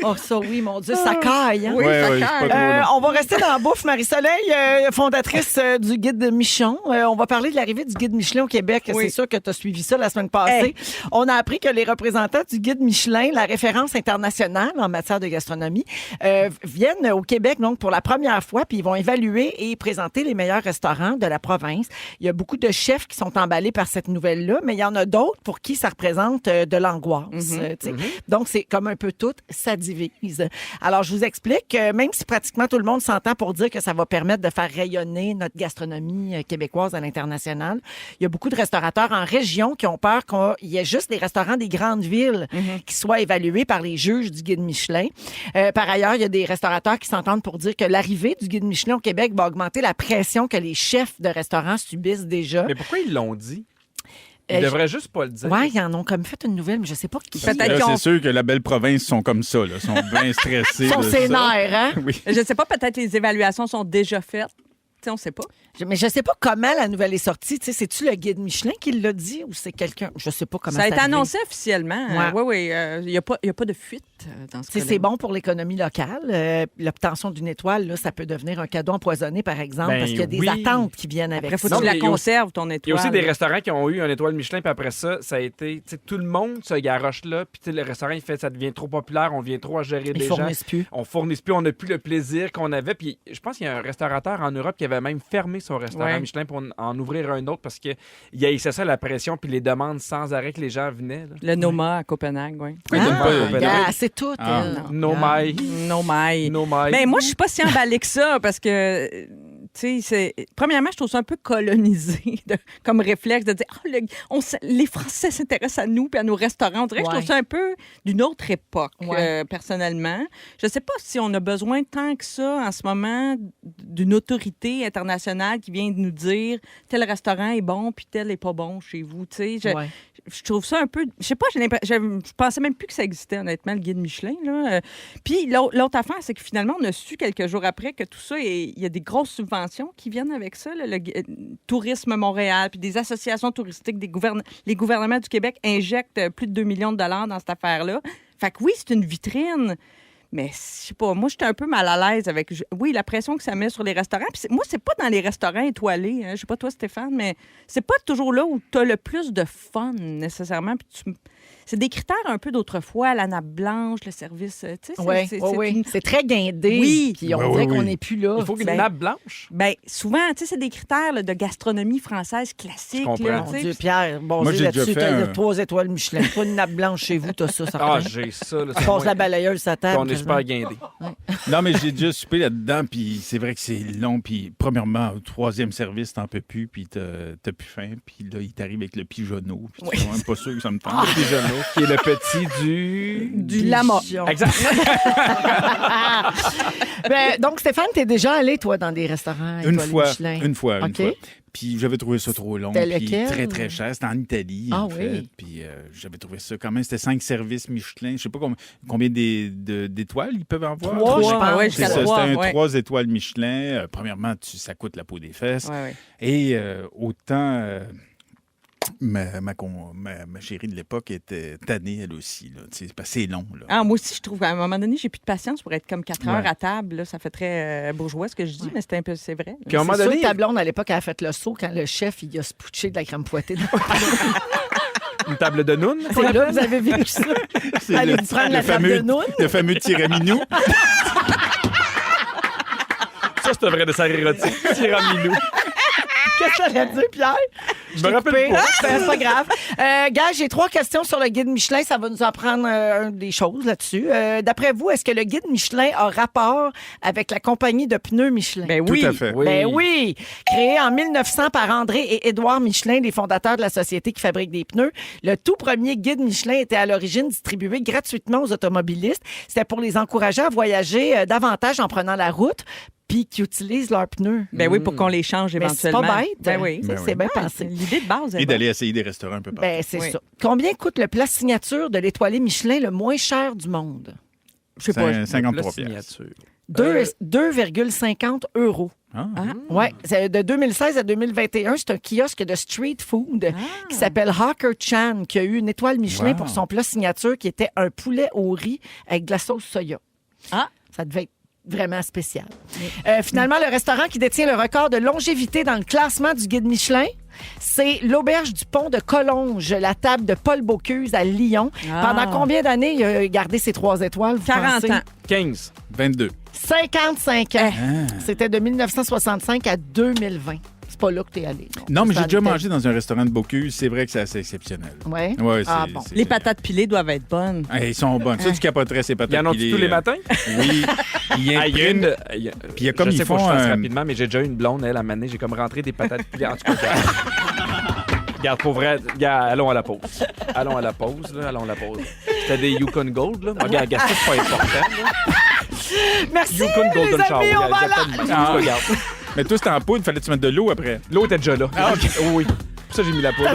Oh, ça, oui, mon Dieu, ça caille. Hein? Oui, Ouais, ça ouais, caille. c'est pas trop long. On va rester dans la bouffe, Marie-Soleil, fondatrice du Guide de Michon. On va parler de l'arrivée du Guide Michelin au Québec. Oui. C'est sûr que tu as suivi ça la semaine passée. On a appris que les représentants du Guide Michelin, la référence internationale en matière de gastronomie, viennent au Québec donc pour la première fois, puis ils vont évaluer et présenter les meilleurs restaurants de la province. Il y a beaucoup de chefs qui sont emballés par cette nouvelle-là, mais il y en a d'autres pour qui ça représente de l'angoisse. Tu sais. Donc, c'est comme un peu tout, ça divise. Alors, je vous explique, même si pratiquement tout le monde s'entend pour dire que ça va permettre de faire rayonner notre gastronomie québécoise à l'international, il y a beaucoup de restaurateurs en région qui ont peur qu'il y ait juste des restaurants des grandes villes qui soient évalués par les juges du Guide Michelin. Par ailleurs, il y a des restaurateurs qui s'entendent pour dire que l'arrivée du Guide Michelin au Québec va augmenter la pression que les chefs de restaurants subissent déjà. Mais pourquoi ils l'ont dit? Ils devraient juste pas le dire. Oui, ils en ont comme fait une nouvelle, mais je sais pas qui. Peut-être Là, qu'ils ont- c'est sûr que la belle province sont comme ça. Là. Ils sont bien stressés. Ils sont de ça. sénères, hein? Oui. Je sais pas, peut-être les évaluations sont déjà faites. Tu sais, on sait pas. Mais je sais pas comment la nouvelle est sortie. Tu sais, c'est-tu le Guide Michelin qui l'a dit ou c'est quelqu'un? Je sais pas comment Ça a c'est été arrivé. annoncé officiellement. Ouais. Oui. Il n'y a pas de fuite dans ce Tu sais, cas-là. c'est bon pour l'économie locale. L'obtention d'une étoile, là, ça peut devenir un cadeau empoisonné, par exemple, Ben parce qu'il y a des oui. attentes qui viennent avec Après, faut que ça. tu Non, la mais il y a aussi- conserves, ton étoile. Il y a aussi des restaurants qui ont eu un étoile Michelin, puis après ça, ça a été. Tu sais, tout le monde se garoche là, puis tu sais, le restaurant, il fait ça devient trop populaire, on vient trop à gérer Ils des gens. fournissent plus. On fournisse plus, on n'a plus le plaisir qu'on avait. Puis je pense qu'il y a un restaurateur en Europe qui avait même fermé son restaurant Ouais. Michelin pour en ouvrir un autre parce qu'il haïssait ça, la pression, puis les demandes sans arrêt que les gens venaient. là. Le Noma à Copenhague, oui. Pourquoi ils donnent pas Ah, le gars, c'est tout. Ah. elle. No my. No my. No my. Mais moi, je suis pas si emballée que ça parce que, tu Premièrement, je trouve ça un peu colonisé comme réflexe de dire les Français s'intéressent à nous puis à nos restaurants. On dirait que je trouve ça un peu d'une autre époque, personnellement. Je ne sais pas si on a besoin tant que ça en ce moment d'une autorité internationale qui vient de nous dire tel restaurant est bon puis tel n'est pas bon chez vous. Je trouve ça un peu... Je sais pas, je pensais même plus que ça existait, honnêtement, le guide Michelin. Puis l'autre affaire, c'est que finalement, on a su quelques jours après que tout ça, il y a des grosses subventions qui viennent avec ça. Le Tourisme Montréal, puis des associations touristiques, les gouvernements du Québec injectent plus de 2 millions de dollars dans cette affaire-là. Fait que oui, c'est une vitrine. Mais je sais pas, moi, j'étais un peu mal à l'aise avec, la pression que ça met sur les restaurants. Puis moi, c'est pas dans les restaurants étoilés. Hein. Je sais pas toi, Stéphane, mais c'est pas toujours là où tu as le plus de fun, nécessairement. Puis c'est des critères un peu d'autrefois, la nappe blanche, le service. C'est très guindé. Oui. Puis on dirait qu'on n'est plus là. Il faut une nappe blanche. Bien, souvent, c'est des critères de gastronomie française classique. Mon Dieu, Pierre, moi, j'ai là-dessus, déjà t'as fait 3 étoiles Michelin. Pas une nappe blanche chez vous, t'as ça. J'ai ça. Là, tu passes la balayeuse à table. On est super guindé. Non, mais j'ai déjà soupé là-dedans, puis c'est vrai que c'est long. Puis premièrement, au 3e service, t'en peux plus, puis t'as plus faim. Puis là, il t'arrive avec le pigeonneau. Puis tu es même pas sûr que ça me tente. Le pigeonneau, qui est le petit du lama. Exact. Donc, Stéphane, t'es déjà allé, toi, dans des restaurants Michelin? Une fois. Puis j'avais trouvé ça trop long. Puis très, très cher. C'était en Italie, en fait. Puis j'avais trouvé ça quand même. C'était 5 services Michelin. Je sais pas combien d'étoiles ils peuvent avoir. 3, je pense. C'était 3 étoiles Michelin. Premièrement, ça coûte la peau des fesses. Et autant... Ma chérie de l'époque était tannée, elle aussi. C'est assez long. Là. Moi aussi, je trouve qu'à un moment donné, j'ai plus de patience pour être comme 4 heures à table. Là. Ça fait très bourgeois ce que je dis, mais c'est vrai. Puis à un moment donné, ta blonde, à l'époque, elle a fait le saut quand le chef il a spouché de la crème fouettée. Une table de noun? C'est là, vous avez vu ça? Allez vous prendre la table de noun? Le fameux tiraminou. Ça, c'est un vrai dessert érotique. Tiraminou. Qu'est-ce que ça allait dire, Pierre? Je me rappelle pas. C'est pas grave. Gars, j'ai 3 questions sur le guide Michelin. Ça va nous apprendre des choses là-dessus. D'après vous, est-ce que le guide Michelin a rapport avec la compagnie de pneus Michelin? Ben oui. Tout à fait. Ben oui. Créé en 1900 par André et Édouard Michelin, les fondateurs de la société qui fabrique des pneus, le tout premier guide Michelin était à l'origine distribué gratuitement aux automobilistes. C'était pour les encourager à voyager davantage en prenant la route, puis qui utilisent leurs pneus. Ben oui, pour qu'on les change éventuellement. Mais c'est pas bête. Ben oui. C'est bien pensé. L'idée de base. Et d'aller essayer des restaurants un peu partout. Ben, c'est ça. Combien coûte le plat signature de l'étoilé Michelin le moins cher du monde? Je sais pas. 53 piastres. 2,50 €. Oui, de 2016 à 2021, c'est un kiosque de street food qui s'appelle Hawker Chan, qui a eu une étoile Michelin pour son plat signature qui était un poulet au riz avec de la sauce soya. Ça devait être vraiment spécial. Finalement, le restaurant qui détient le record de longévité dans le classement du guide Michelin, c'est l'Auberge du Pont de Collonges, la table de Paul Bocuse à Lyon. Pendant combien d'années il a gardé ses 3 étoiles? 40 ans. 15. 22. 55 ans. C'était de 1965 à 2020. C'est pas là que t'es allé. Non, mais j'ai déjà mangé dans un restaurant de Bocuse. C'est vrai que c'est assez exceptionnel. Oui? Ouais, bon. Les patates pilées doivent être bonnes. Ils sont bonnes. Ça, tu capoterais ces patates pilées. Y en a tous les matins? Oui. Puis il y a comme ils font... rapidement, mais j'ai déjà eu une blonde, elle, à maner. J'ai comme rentré des patates pilées. En tout cas, regarde, pour vrai, allons à la pause. Allons à la pause. C'était des Yukon Gold, là. Regarde, c'est pas important, là. Merci, Yukon Golden les Shower. amis, on va Regarde. Mais toi, c'était en poudre, il fallait que tu mettes de l'eau après. L'eau était déjà là. OK. Oui. Pour ça, j'ai mis la poudre.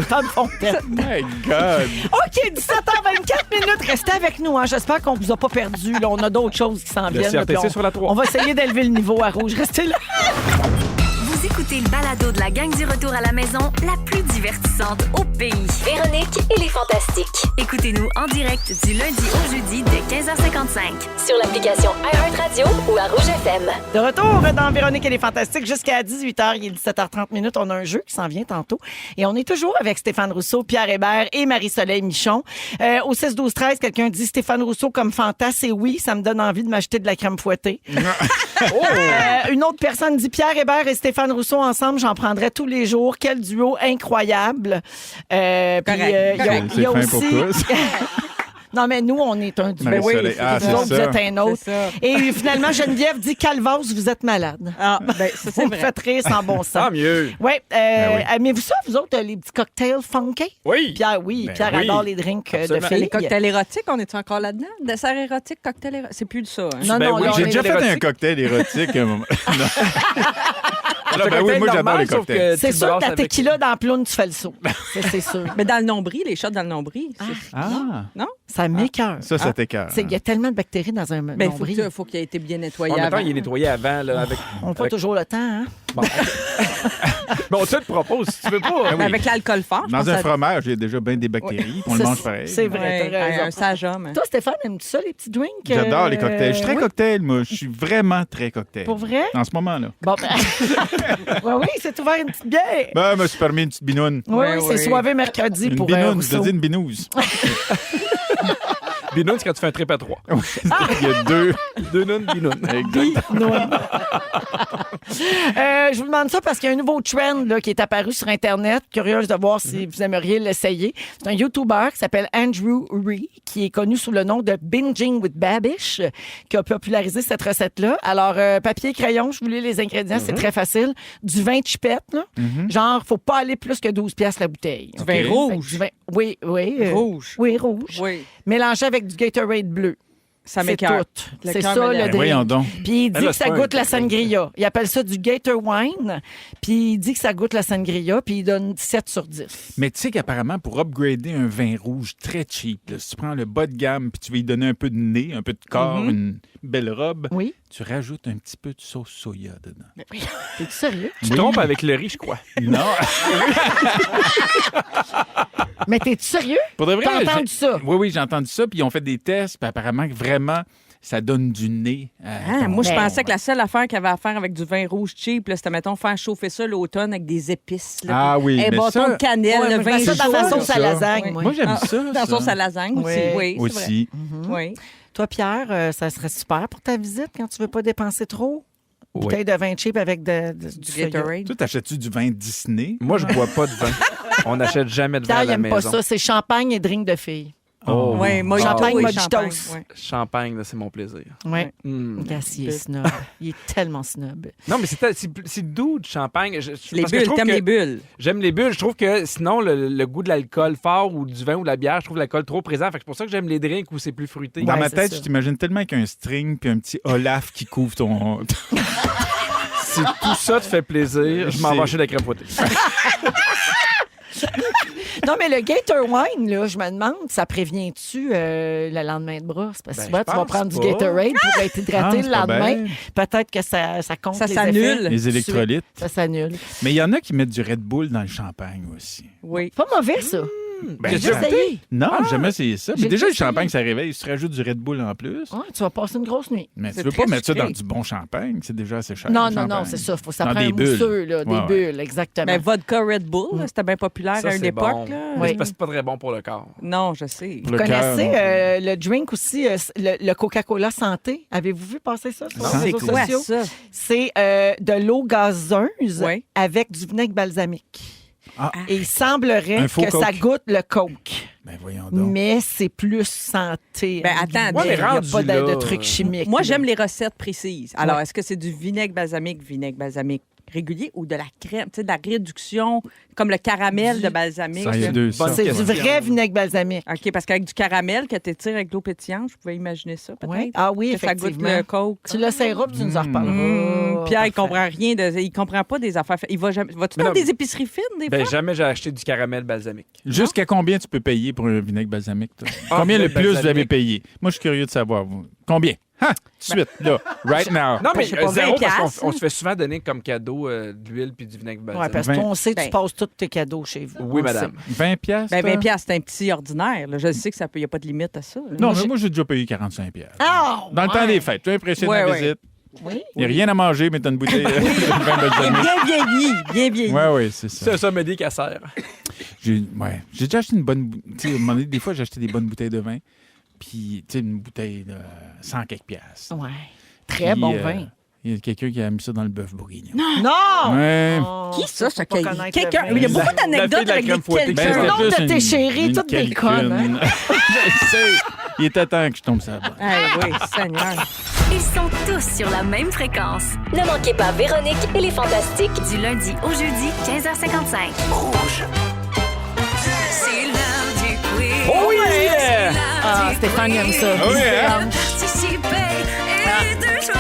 My God. OK, 17h24 restez avec nous. J'espère qu'on vous a pas perdu. Là, on a d'autres choses qui s'en Le viennent. CRTC sur la 3. On va essayer d'élever le niveau à rouge. Restez là. Vous écoutez le balado de la gang du retour à la maison, la plus divertissante au pays. Véronique et les Fantastiques. Écoutez-nous en direct du lundi au jeudi dès 15h55. Sur l'application iHeartRadio ou à Rouge FM. De retour dans Véronique et les Fantastiques jusqu'à 18h. Il est 17h30. On a un jeu qui s'en vient tantôt. Et on est toujours avec Stéphane Rousseau, Pierre Hébert et Marie-Soleil Michon. Au 6-12-13, quelqu'un dit Stéphane Rousseau comme fantasme. Et oui, ça me donne envie de m'acheter de la crème fouettée. Une autre personne dit Pierre Hébert et Stéphane Rousseau ensemble, j'en prendrais tous les jours. Quel duo incroyable. Il y a aussi... Non, mais nous, on est un duo. Marie-Soleil. Ah, Vous c'est autres, vous ça. êtes un autre. C'est ça. Et finalement, Geneviève dit Calvas, vous êtes malade. Ah, ben, ça, c'est Vous me vrai. faites rire sans bon sens. Tant mieux. Oui. oui. Aimez-vous ça, vous autres, les petits cocktails funky? Oui. Pierre, oui. Ben Pierre oui. adore les drinks de Absolument. filles. Les cocktails érotiques, on est encore là-dedans? Dessert érotique, cocktail érotique. C'est plus de ça. Hein? Non, Ben non, oui, là, J'ai on est- déjà fait un érotique. cocktail érotique à un moment. Non. Le ben oui, cocktail moi, j'adore normal, les sauf cocktails. que C'est tu sûr que brasses la avec- tequila dans la ploune, tu fais le saut. Ça, c'est sûr. Mais dans le nombril, les shots dans le nombril. Ah, Non? Ça m'écoeure. ça t'écœure. Il y a tellement de bactéries dans un Ben, nombril. faut qu'il ait été bien nettoyé En même temps, avant. il est nettoyé avant. Là, avec... On n'a pas avec- toujours le temps, hein? Bon, on te le propose, si tu veux pas. Ben, avec l'alcool fort, je pense Dans un que ça- fromage, il y a déjà bien des bactéries. On le Ça, mange pareil. C'est vrai, Ouais, t'as raison. un sage homme. hein. Toi, Stéphane, aimes-tu ça, les petits drinks? J'adore les cocktails. Je suis très oui? cocktail, moi. Je suis vraiment très cocktail. Pour vrai? En ce moment-là. Bon, ben... oui, c'est ouvert une petite bière. Ben, je me suis permis une petite binoune. Oui, Ouais, c'est ouais. soivé mercredi Une pour binoune, je Rousseau. te dis une binouse. Binoun, c'est quand tu fais un trip à 3. Il y a deux. Deux nounes, binoun. Exact. Je vous demande ça parce qu'il y a un nouveau trend là, qui est apparu sur Internet. Curieuse de voir si vous aimeriez l'essayer. C'est un YouTuber qui s'appelle Andrew Ree, qui est connu sous le nom de Binging with Babish, qui a popularisé cette recette-là. Alors, papier, crayon, je vous lis les ingrédients, c'est très facile. Du vin chipette, là. Genre, faut pas aller plus que 12 piastres la bouteille. Du vin Fait que rouge. du vin- Oui, oui. Rouge. Oui, rouge. Oui. Mélangé avec du Gatorade bleu. Ça C'est m'écoeure. tout. Le C'est cœur ça, me le lève. drink. Voyons donc. Puis il dit là, que ça c'est pas goûte un la drink. sangria. Il appelle ça du Gator Wine. Puis il dit que ça goûte la sangria. Puis il donne 7 sur 10. Mais tu sais qu'apparemment, pour upgrader un vin rouge très cheap, là, si tu prends le bas de gamme puis tu veux y donner un peu de nez, un peu de corps, une belle robe, Oui. tu rajoutes un petit peu de sauce soya dedans. T'es-tu sérieux? Tu te trompes avec le riz, je crois. Non. Mais t'es-tu sérieux? Pour de vrai, T'as entendu j'ai- ça? Oui, j'ai entendu ça. Puis ils ont fait des tests. Puis apparemment, vraiment, ça donne du nez. Ah, moi, je Ben, pensais que la seule affaire qu'il y avait à faire avec du vin rouge cheap, là, c'était, mettons, faire chauffer ça l'automne avec des épices. Là, Ah puis oui, un mais bâton ça- de cannelle, Ouais, le moi, vin je mets ça dans la chaud, sauce à ça. lasagne, Oui. moi. Moi, j'aime Ah, ça. Dans la sauce à lasagne aussi. Oui. Oui, c'est vrai. Aussi. Oui. Toi, Pierre, ça serait super pour ta visite quand tu veux pas dépenser trop? Oui. Bouteille de vin cheap avec du soya. Gatorade. Toi, t'achètes-tu du vin Disney? Moi, je bois pas de vin. On n'achète jamais de vin Pierre, à il la aime maison. pas ça. C'est champagne et drink de filles. Oh. Oui, mojito Champagne, et mojitos. champagne. ouais. Champagne, là, c'est mon plaisir. Oui. Mm. Il est snob. Il est tellement snob. Non, mais c'est doux du champagne. Les parce que je bulles, trouve t'aimes que- les bulles. J'aime les bulles. Je trouve que sinon, le goût de l'alcool fort ou du vin ou de la bière, je trouve l'alcool trop présent. Fait que c'est pour ça que j'aime les drinks où c'est plus fruité. Dans Ouais, ma c'est tête, ça. je t'imagine tellement avec un string puis un petit Olaf qui couvre ton... Si tout ça te fait plaisir, je m'en C'est- vais chez la crème fouettée. Non, mais le Gator Wine, là, je me demande, ça prévient-tu le lendemain de brosse? Parce que Ben, souvent, je tu vas pense prendre du pas. Gatorade pour être hydraté Ah, le c'est pas lendemain. bête. Peut-être que ça compte Ça les s'annule. effets. Les électrolytes. Ça s'annule. Mais il y en a qui mettent du Red Bull dans le champagne aussi. Oui. Pas mauvais, ça. Ben, J'ai j'ai essayé. Non, j'ai jamais essayé ça. Mais J'ai déjà, le essayé. champagne, ça réveille. Si tu rajoutes du Red Bull en plus. Ouais, tu vas passer une grosse nuit. Mais tu C'est veux pas très mettre ça sucré. dans du bon champagne, c'est déjà assez cher. Non, le non, non, champagne. c'est ça. Ça Dans prend des un bulles. mousseux, là, des Ouais, ouais. bulles, exactement. Mais vodka Red Bull, là, c'était bien populaire Ça, à une c'est époque. bon. Là. Mais Oui. c'est parce que c'est pas très bon pour le corps. Non, je sais. Pour Vous le cœur, connaissez non. le drink aussi, le Coca-Cola Santé? Avez-vous vu passer ça sur Non. les C'est réseaux quoi sociaux? ça? C'est de l'eau gazeuse Oui. avec du vinaigre balsamique. Ah. Et il semblerait Un faux que ça Coke. goûte le Coke. Ben voyons donc. Mais c'est plus santé. Ben, hein. attends, Ouais, mais il n'y a rendu pas de là, trucs chimiques. Moi, là. j'aime les recettes précises. Alors, Ouais. est-ce que c'est du vinaigre balsamique régulier ou de la crème, tu sais, de la réduction, comme le caramel de balsamique? Ça, il y a là? deux sortes. C'est du question. vrai vinaigre balsamique. OK, parce qu'avec du caramel que tu étires avec de l'eau pétillante, je pouvais imaginer ça, peut-être. Oui. Ah oui, Que ça goûte effectivement. le Coke. Tu l'essayeras puis tu nous en reparleras. Pierre, il Parfait. comprend rien. Il comprend pas des affaires. Il va jamais. Vas-tu Mais dans non, des épiceries fines, des Ben, fois? jamais j'ai acheté du caramel balsamique. Jusqu'à combien tu peux payer pour un vinaigre balsamique? Toi? Ah, Combien le vinaigre plus vous balsamique. avez payé? Moi, je suis curieux de savoir. Vous. Combien? Tout de suite, là. Right now. Non, mais je sais pas, zéro, 20 parce piastres, qu'on on se fait souvent donner comme cadeau de l'huile puis du vinaigre Ouais, balsamique. parce que toi, on sait que tu Ben. passes tous tes cadeaux chez vous. Oui, On le madame. 20 piastres? Ben, toi? 20 piastres, c'est un petit ordinaire. Là. Je sais que ça peut, y a pas de limite à ça. là. Non, mais moi, j'ai déjà payé 45 piastres. Ah! Dans le temps des fêtes. Tu es impressionné Ouais, la ouais. visite. Oui. Il n'y a rien à manger, mais tu as une bouteille de vin Il est balsamique. bien vieilli, bien vieilli. Oui, oui, c'est ça. C'est un sommelier qui sert. J'ai déjà acheté une bonne... Tu sais, à un moment donné, des fois, j'ai acheté des bonnes bouteilles de vin. Puis, tu sais, une bouteille de 100 quelques piastres. Ouais. Très Puis, bon vin. Il y a quelqu'un qui a mis ça dans le bœuf bourguignon. Non! Ouais. Oh, Qui ça, faut ce pas quelqu'un? connaître Quelqu'un. le Il y a vin. beaucoup La fille d'anecdotes de la avec crème fouettée. quelqu'un. Le c'était nom plus de tes une- chéris, une toutes des quelqu'une. connes, hein? Je sais. Il était temps que je tombe ça. Oui, Seigneur. Ils sont tous sur la même fréquence. Ne manquez pas Véronique et les Fantastiques. Du lundi au jeudi, 15h55. Rouge. C'est l'heure du quiz. Oh yeah! Ah, Stéphane aime ça. Oh yeah! Participer et de jouer.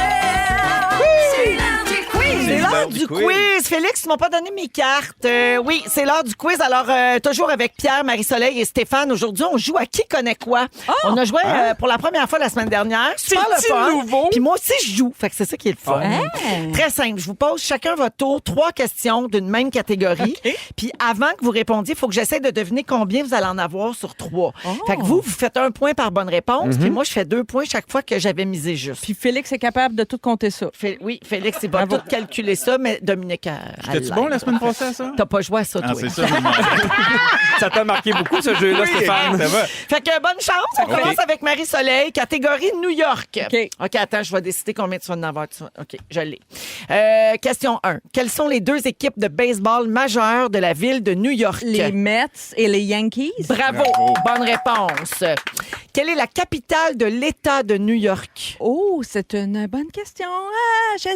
C'est l'heure du quiz. C'est l'heure du quiz. Félix, tu m'as pas donné mes cartes. Oui, c'est l'heure du quiz. Alors, toujours avec Pierre, Marie-Soleil et Stéphane. Aujourd'hui, on joue à qui connaît quoi. On a joué pour la première fois la semaine dernière. Super le fun. Nouveau. Puis moi aussi, je joue. Fait que c'est ça qui est le fun. Très simple. Je vous pose chacun votre tour 3 questions d'une même catégorie. Puis avant que vous répondiez, il faut que j'essaie de deviner combien vous allez en avoir sur 3. Fait que vous faites 1 point par bonne réponse. Puis moi, je fais 2 points chaque fois que j'avais misé juste. Puis Félix est capable de tout compter ça. Oui, Félix, il va tout calculer ça, mais Dominique J'étais-tu bon la semaine passée à ça? T'as pas joué à ça, toi. Ah, c'est ça. je me demandais. Ça t'a marqué beaucoup, ce jeu-là, Stéphane. Ça va. Fait que bonne chance. On commence avec Marie-Soleil, catégorie New York. OK, attends, je vais décider combien tu vas en avoir. OK, je l'ai. Question 1. Quelles sont les 2 équipes de baseball majeures de la ville de New York? Les Mets et les Yankees. Bravo. Bonne réponse. Quelle est la capitale de l'État de New York? Oh, c'est une bonne question. Ah, je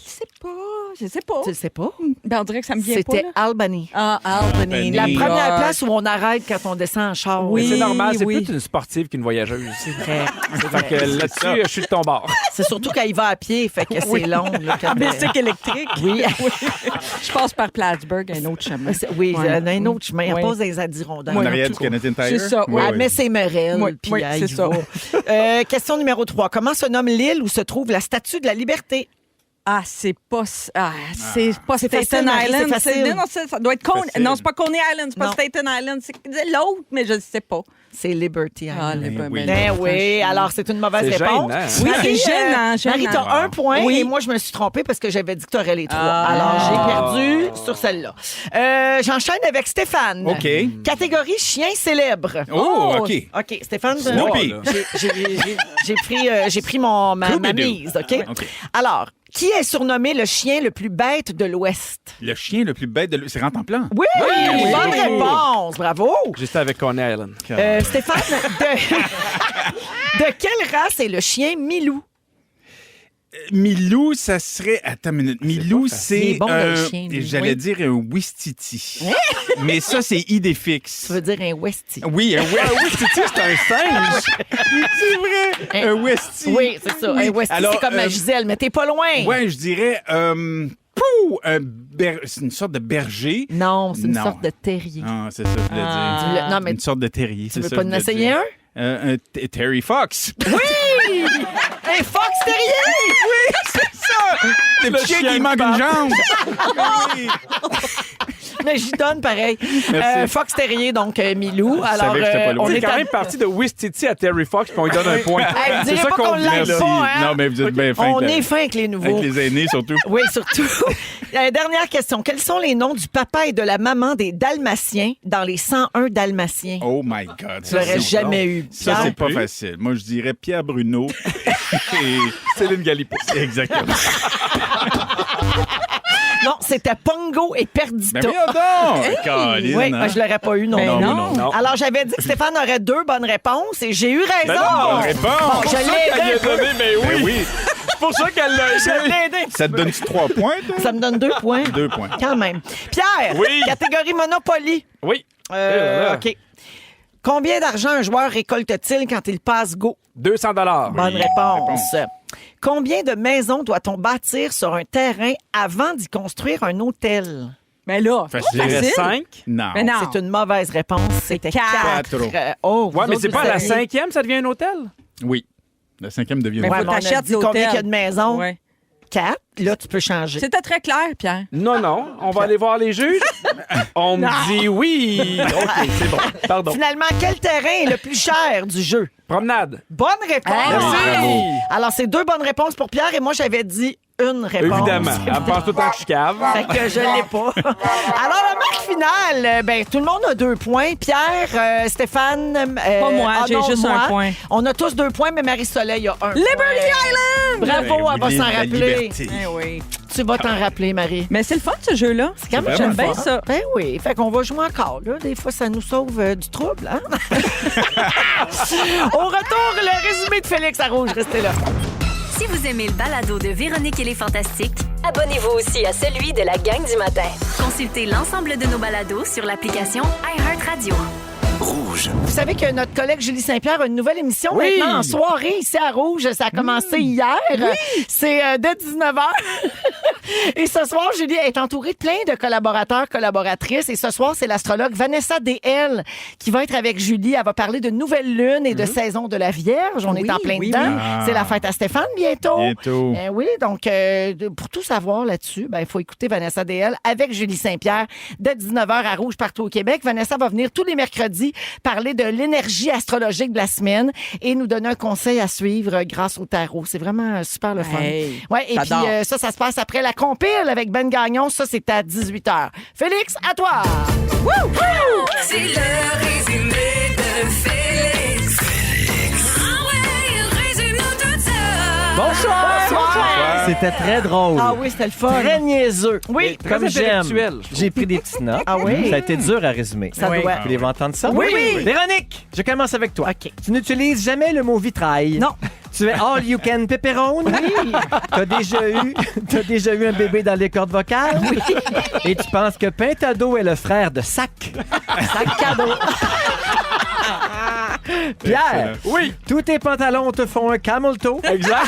sais pas. Tu le sais pas? Ben, on dirait que ça me vient pas. C'était Là. Albany. Ah, Albany. La New première York. place où on arrête quand on descend en char. Oui. Mais c'est normal, c'est oui. plus une sportive qu'une voyageuse. C'est vrai. Fait que là-dessus, je suis de ton bord. C'est surtout quand il va à pied, fait que c'est long. Là, quand Bicycle électrique. Oui. Je passe par Plattsburgh, un autre chemin. Oui, Ouais. un autre chemin. Elle Oui. passe des Adirondacks. En arrière du Canadian Tire? C'est ça, oui. Elle met ses merelles, Oui, puis oui, elle c'est y ça. va. Question numéro 3. Comment se nomme l'île où se trouve la Statue de la Liberté? Ah, c'est pas Staten facile, Marie, Island. c'est facile. Non, ça doit être Coney. Facile. Non, c'est pas Coney Island, c'est pas Non. Staten Island. C'est l'autre, mais je ne sais pas. C'est Liberty Island. oui. Ben oui, alors c'est une mauvaise C'est réponse. gênant, hein? Oui, Marie, c'est gênant, Marie, gênant. t'as 1 point Oui. et moi, je me suis trompée parce que j'avais dit que tu aurais les 3. Ah. Alors, j'ai perdu sur celle-là. J'enchaîne avec Stéphane. OK. Catégorie chien célèbre. Oh, OK. OK, Stéphane, Snoopy. j'ai pris ma Scooby-Doo. mise, OK? OK. Alors, qui est surnommé le chien le plus bête de l'Ouest? Le chien le plus bête de c'est rentre en plan. Oui, bonne réponse, bravo. Juste avec Coney Island. Stéphane, de quelle race est le chien Milou? Milou, ça serait... Attends une minute. Milou, Il c'est... est bon, le chien, lui. J'allais Oui. dire un Wistiti. Mais ça, c'est idée fixe. Tu veux dire un Westie? Oui, un Wistiti, c'est un singe. C'est vrai. Un Westie. Oui, c'est ça. Un Westie, Alors, c'est comme ma Gisèle, mais t'es pas loin. Ouais, je dirais... c'est une sorte de berger. Non, c'est une Non. sorte de terrier. Ah, c'est ça que je voulais dire. Non, mais Une sorte de terrier. tu c'est veux ça pas que en je voulais essayer dire. un? Terry Fox. Oui! Un fox terrier! Oui, c'est ça! Le petit chien qui manque une jambe. Oui. Mais j'y donne pareil. Merci. Fox terrier, donc Milou. Alors, savais que j'étais pas loin. on On est est quand à... même parti de Wistiti à Terry Fox, puis on lui donne un point. Hey, C'est dirais ça pas qu'on dit, l'aime là. pas, hein? Non, mais vous êtes bien fin. On est fin avec les nouveaux. Avec les aînés, surtout. Oui, surtout. Dernière question. Quels sont les noms du papa et de la maman des Dalmatiens dans les 101 Dalmatiens? Oh my God. Tu l'aurais jamais eu. Ça, Pierre? c'est pas facile. Moi, je dirais Pierre Bruno et Céline Galipo. Exactement. Non, c'était Pongo et Perdita. Ben voyons donc! Caroline, Oui, hein? moi, je l'aurais pas eu non, Ben plus. non. Non. Alors, j'avais dit que Stéphane aurait 2 bonnes réponses et j'ai eu raison. Ben non, bonne réponse. Bon, je C'est ça l'ai qu'elle lui a aidé. donné, mais oui. Ben oui. C'est pour ça qu'elle l'a Je aidé. l'ai aidé. Ça te donne-tu 3 points, toi? Ça me donne 2 points. 2 points. Quand même. Pierre, Oui. catégorie Monopoly. Oui. là. OK. Combien d'argent un joueur récolte-t-il quand il passe go? 200 $. Bonne réponse. Combien de maisons doit-on bâtir sur un terrain avant d'y construire un hôtel? Mais là, Facile. Je dirais Facile. 5. Non. Mais non. C'est une mauvaise réponse. C'était 4. Quatre. Oh, Ouais, vous mais autres, c'est pas vous à la aviez- 5e, ça devient un hôtel? Oui. La 5e devient Mais Ouais, faut mais on a t'achètes dit combien l'hôtel. il y a de maisons? Ouais. 4. Là, tu peux changer. C'était très clair, Pierre. Non, non. On va aller voir les juges. On me dit oui. OK, c'est bon. Pardon. Finalement, quel terrain est le plus cher du jeu? Promenade. Bonne réponse. Merci. Alors, c'est 2 bonnes réponses pour Pierre et moi, j'avais dit une réponse. Évidemment. Elle me pense tout le temps que je suis cave. Fait que je l'ai pas. Alors, la marque finale, ben, tout le monde a 2 points. Pierre, Stéphane... Pas moi, j'ai non, juste moi. un point. On a tous 2 points, mais Marie-Soleil a 1 Liberty Island! Bravo, Ben, elle va l'île s'en de la rappeler. liberté. Eh oui. Tu vas t'en rappeler, Marie. Mais c'est le fun, ce jeu-là. C'est quand même J'aime le bien fun. ça. Ben oui. Fait qu'on va jouer encore. Là. Des fois, ça nous sauve du trouble. Hein? Au retour, le résumé de Félix à Rouge. Restez là. Si vous aimez le balado de Véronique et les Fantastiques, Abonnez-vous aussi à celui de la gang du matin. consultez l'ensemble de nos balados sur l'application iHeartRadio. Rouge. Vous savez que notre collègue Julie Saint-Pierre a une nouvelle émission maintenant en soirée ici à Rouge. Ça a commencé hier. C'est dès 19h. Et ce soir, Julie est entourée de plein de collaborateurs, collaboratrices. Et ce soir, c'est l'astrologue Vanessa DL qui va être avec Julie. Elle va parler de nouvelle lune et de saison de la Vierge. On est en plein dedans. C'est la fête à Stéphane bientôt. Bientôt. Oui, donc pour tout savoir là-dessus, il faut écouter Vanessa DL avec Julie Saint-Pierre dès 19h à Rouge partout au Québec. Vanessa va venir tous les mercredis parler de l'énergie astrologique de la semaine et nous donner un conseil à suivre grâce au tarot. C'est vraiment super le fun. Hey, Ouais, et puis ça se passe après la compile avec Ben Gagnon. Ça, c'est à 18h. Félix, à toi! C'est le résumé de Félix. Ah ouais, résume-nous tout ça. Bonsoir! C'était très drôle. Ah oui, c'était le fun. Très niaiseux. Oui, Comme très j'aime. intellectuel. J'ai pris des petites notes. Ah oui? Ça a été dur à résumer. Ça doit. Vous voulez entendre ça? Oui. Véronique, je commence avec toi. OK. Tu n'utilises jamais le mot vitrail. Non. Tu es all you can pepperoni. Oui. T'as déjà eu un bébé dans les cordes vocales. Oui. Et tu penses que Pintado est le frère de Sac. Sac cadeau. Pierre. Oui. Tous tes pantalons te font un camel toe. Exact.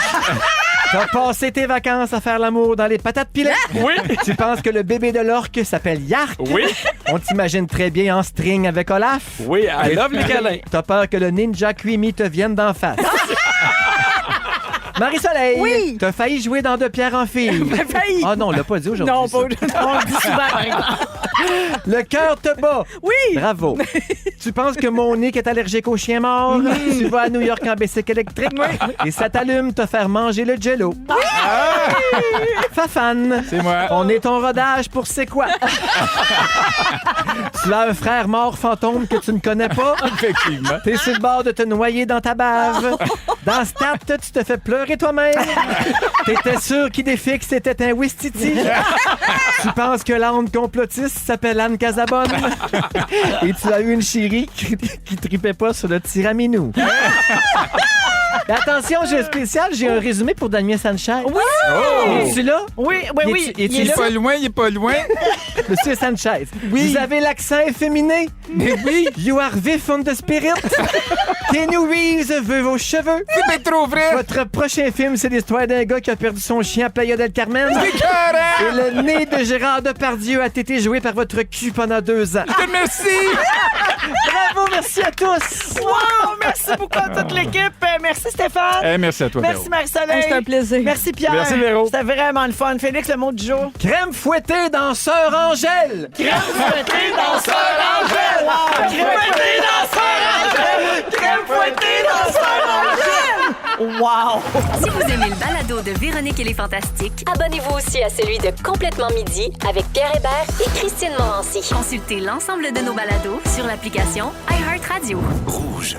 T'as passé tes vacances à faire l'amour dans les patates pilées. Oui. Tu penses que le bébé de l'orque s'appelle Yark. Oui. On t'imagine très bien en string avec Olaf. Oui, I love les câlins. T'as peur que le ninja Kwimi te vienne d'en face. Marie-Soleil, Oui. t'as failli jouer dans De Pierre en fille. failli. Ah non, on l'a pas dit aujourd'hui. Non, ça. pas On le dit souvent, par exemple. Le cœur te bat. Oui. Bravo. Tu penses que Monique est allergique aux chiens morts? Tu vas à New York en bicycle électrique. Et ça t'allume te faire manger le jello. Fafane. C'est moi. On est ton rodage pour c'est quoi? Tu as un frère mort fantôme que tu ne connais pas. Effectivement. T'es sur le bord de te noyer dans ta bave. Dans Stat, tu te fais pleurer toi-même. T'étais sûr qu'Idéfix c'était un Wistiti. Tu penses que l'âne complotiste s'appelle Anne Casabonne. Et tu as eu une chérie qui tripait pas sur le tiraminou. Et attention, j'ai un spécial, j'ai un résumé pour Damien Sanchez. Oui! Es-tu là? Oui, oui. Es-tu Il est là. Pas loin, il est pas loin. Monsieur Sanchez, vous avez l'accent efféminé. Mais oui. You are vif on the spirit. Keanu Reeves veut vos cheveux. C'est pas trop vrai. Votre prochain film, c'est l'histoire d'un gars qui a perdu son chien à Playa del Carmen. Et le nez de Gérard Depardieu a été joué par votre cul pendant 2 ans. Merci. Bravo, merci à tous. Wow! Merci beaucoup à toute l'équipe. Merci Stéphane. Merci à toi, Merci Véro. Marie-Soleil. C'était un plaisir. Merci Pierre. Merci, Véro. C'était vraiment le fun. Félix, le mot du jour. Crème fouettée dans Sœur Angèle. Crème fouettée dans Sœur Angèle. Wow. Crème fouettée dans Sœur Angèle. Crème fouettée dans Sœur Angèle. Wow! Si vous aimez le balado de Véronique et les Fantastiques, Abonnez-vous aussi à celui de Complètement Midi avec Pierre Hébert et Christine Morancy. consultez l'ensemble de nos balados sur l'application iHeartRadio. Rouge.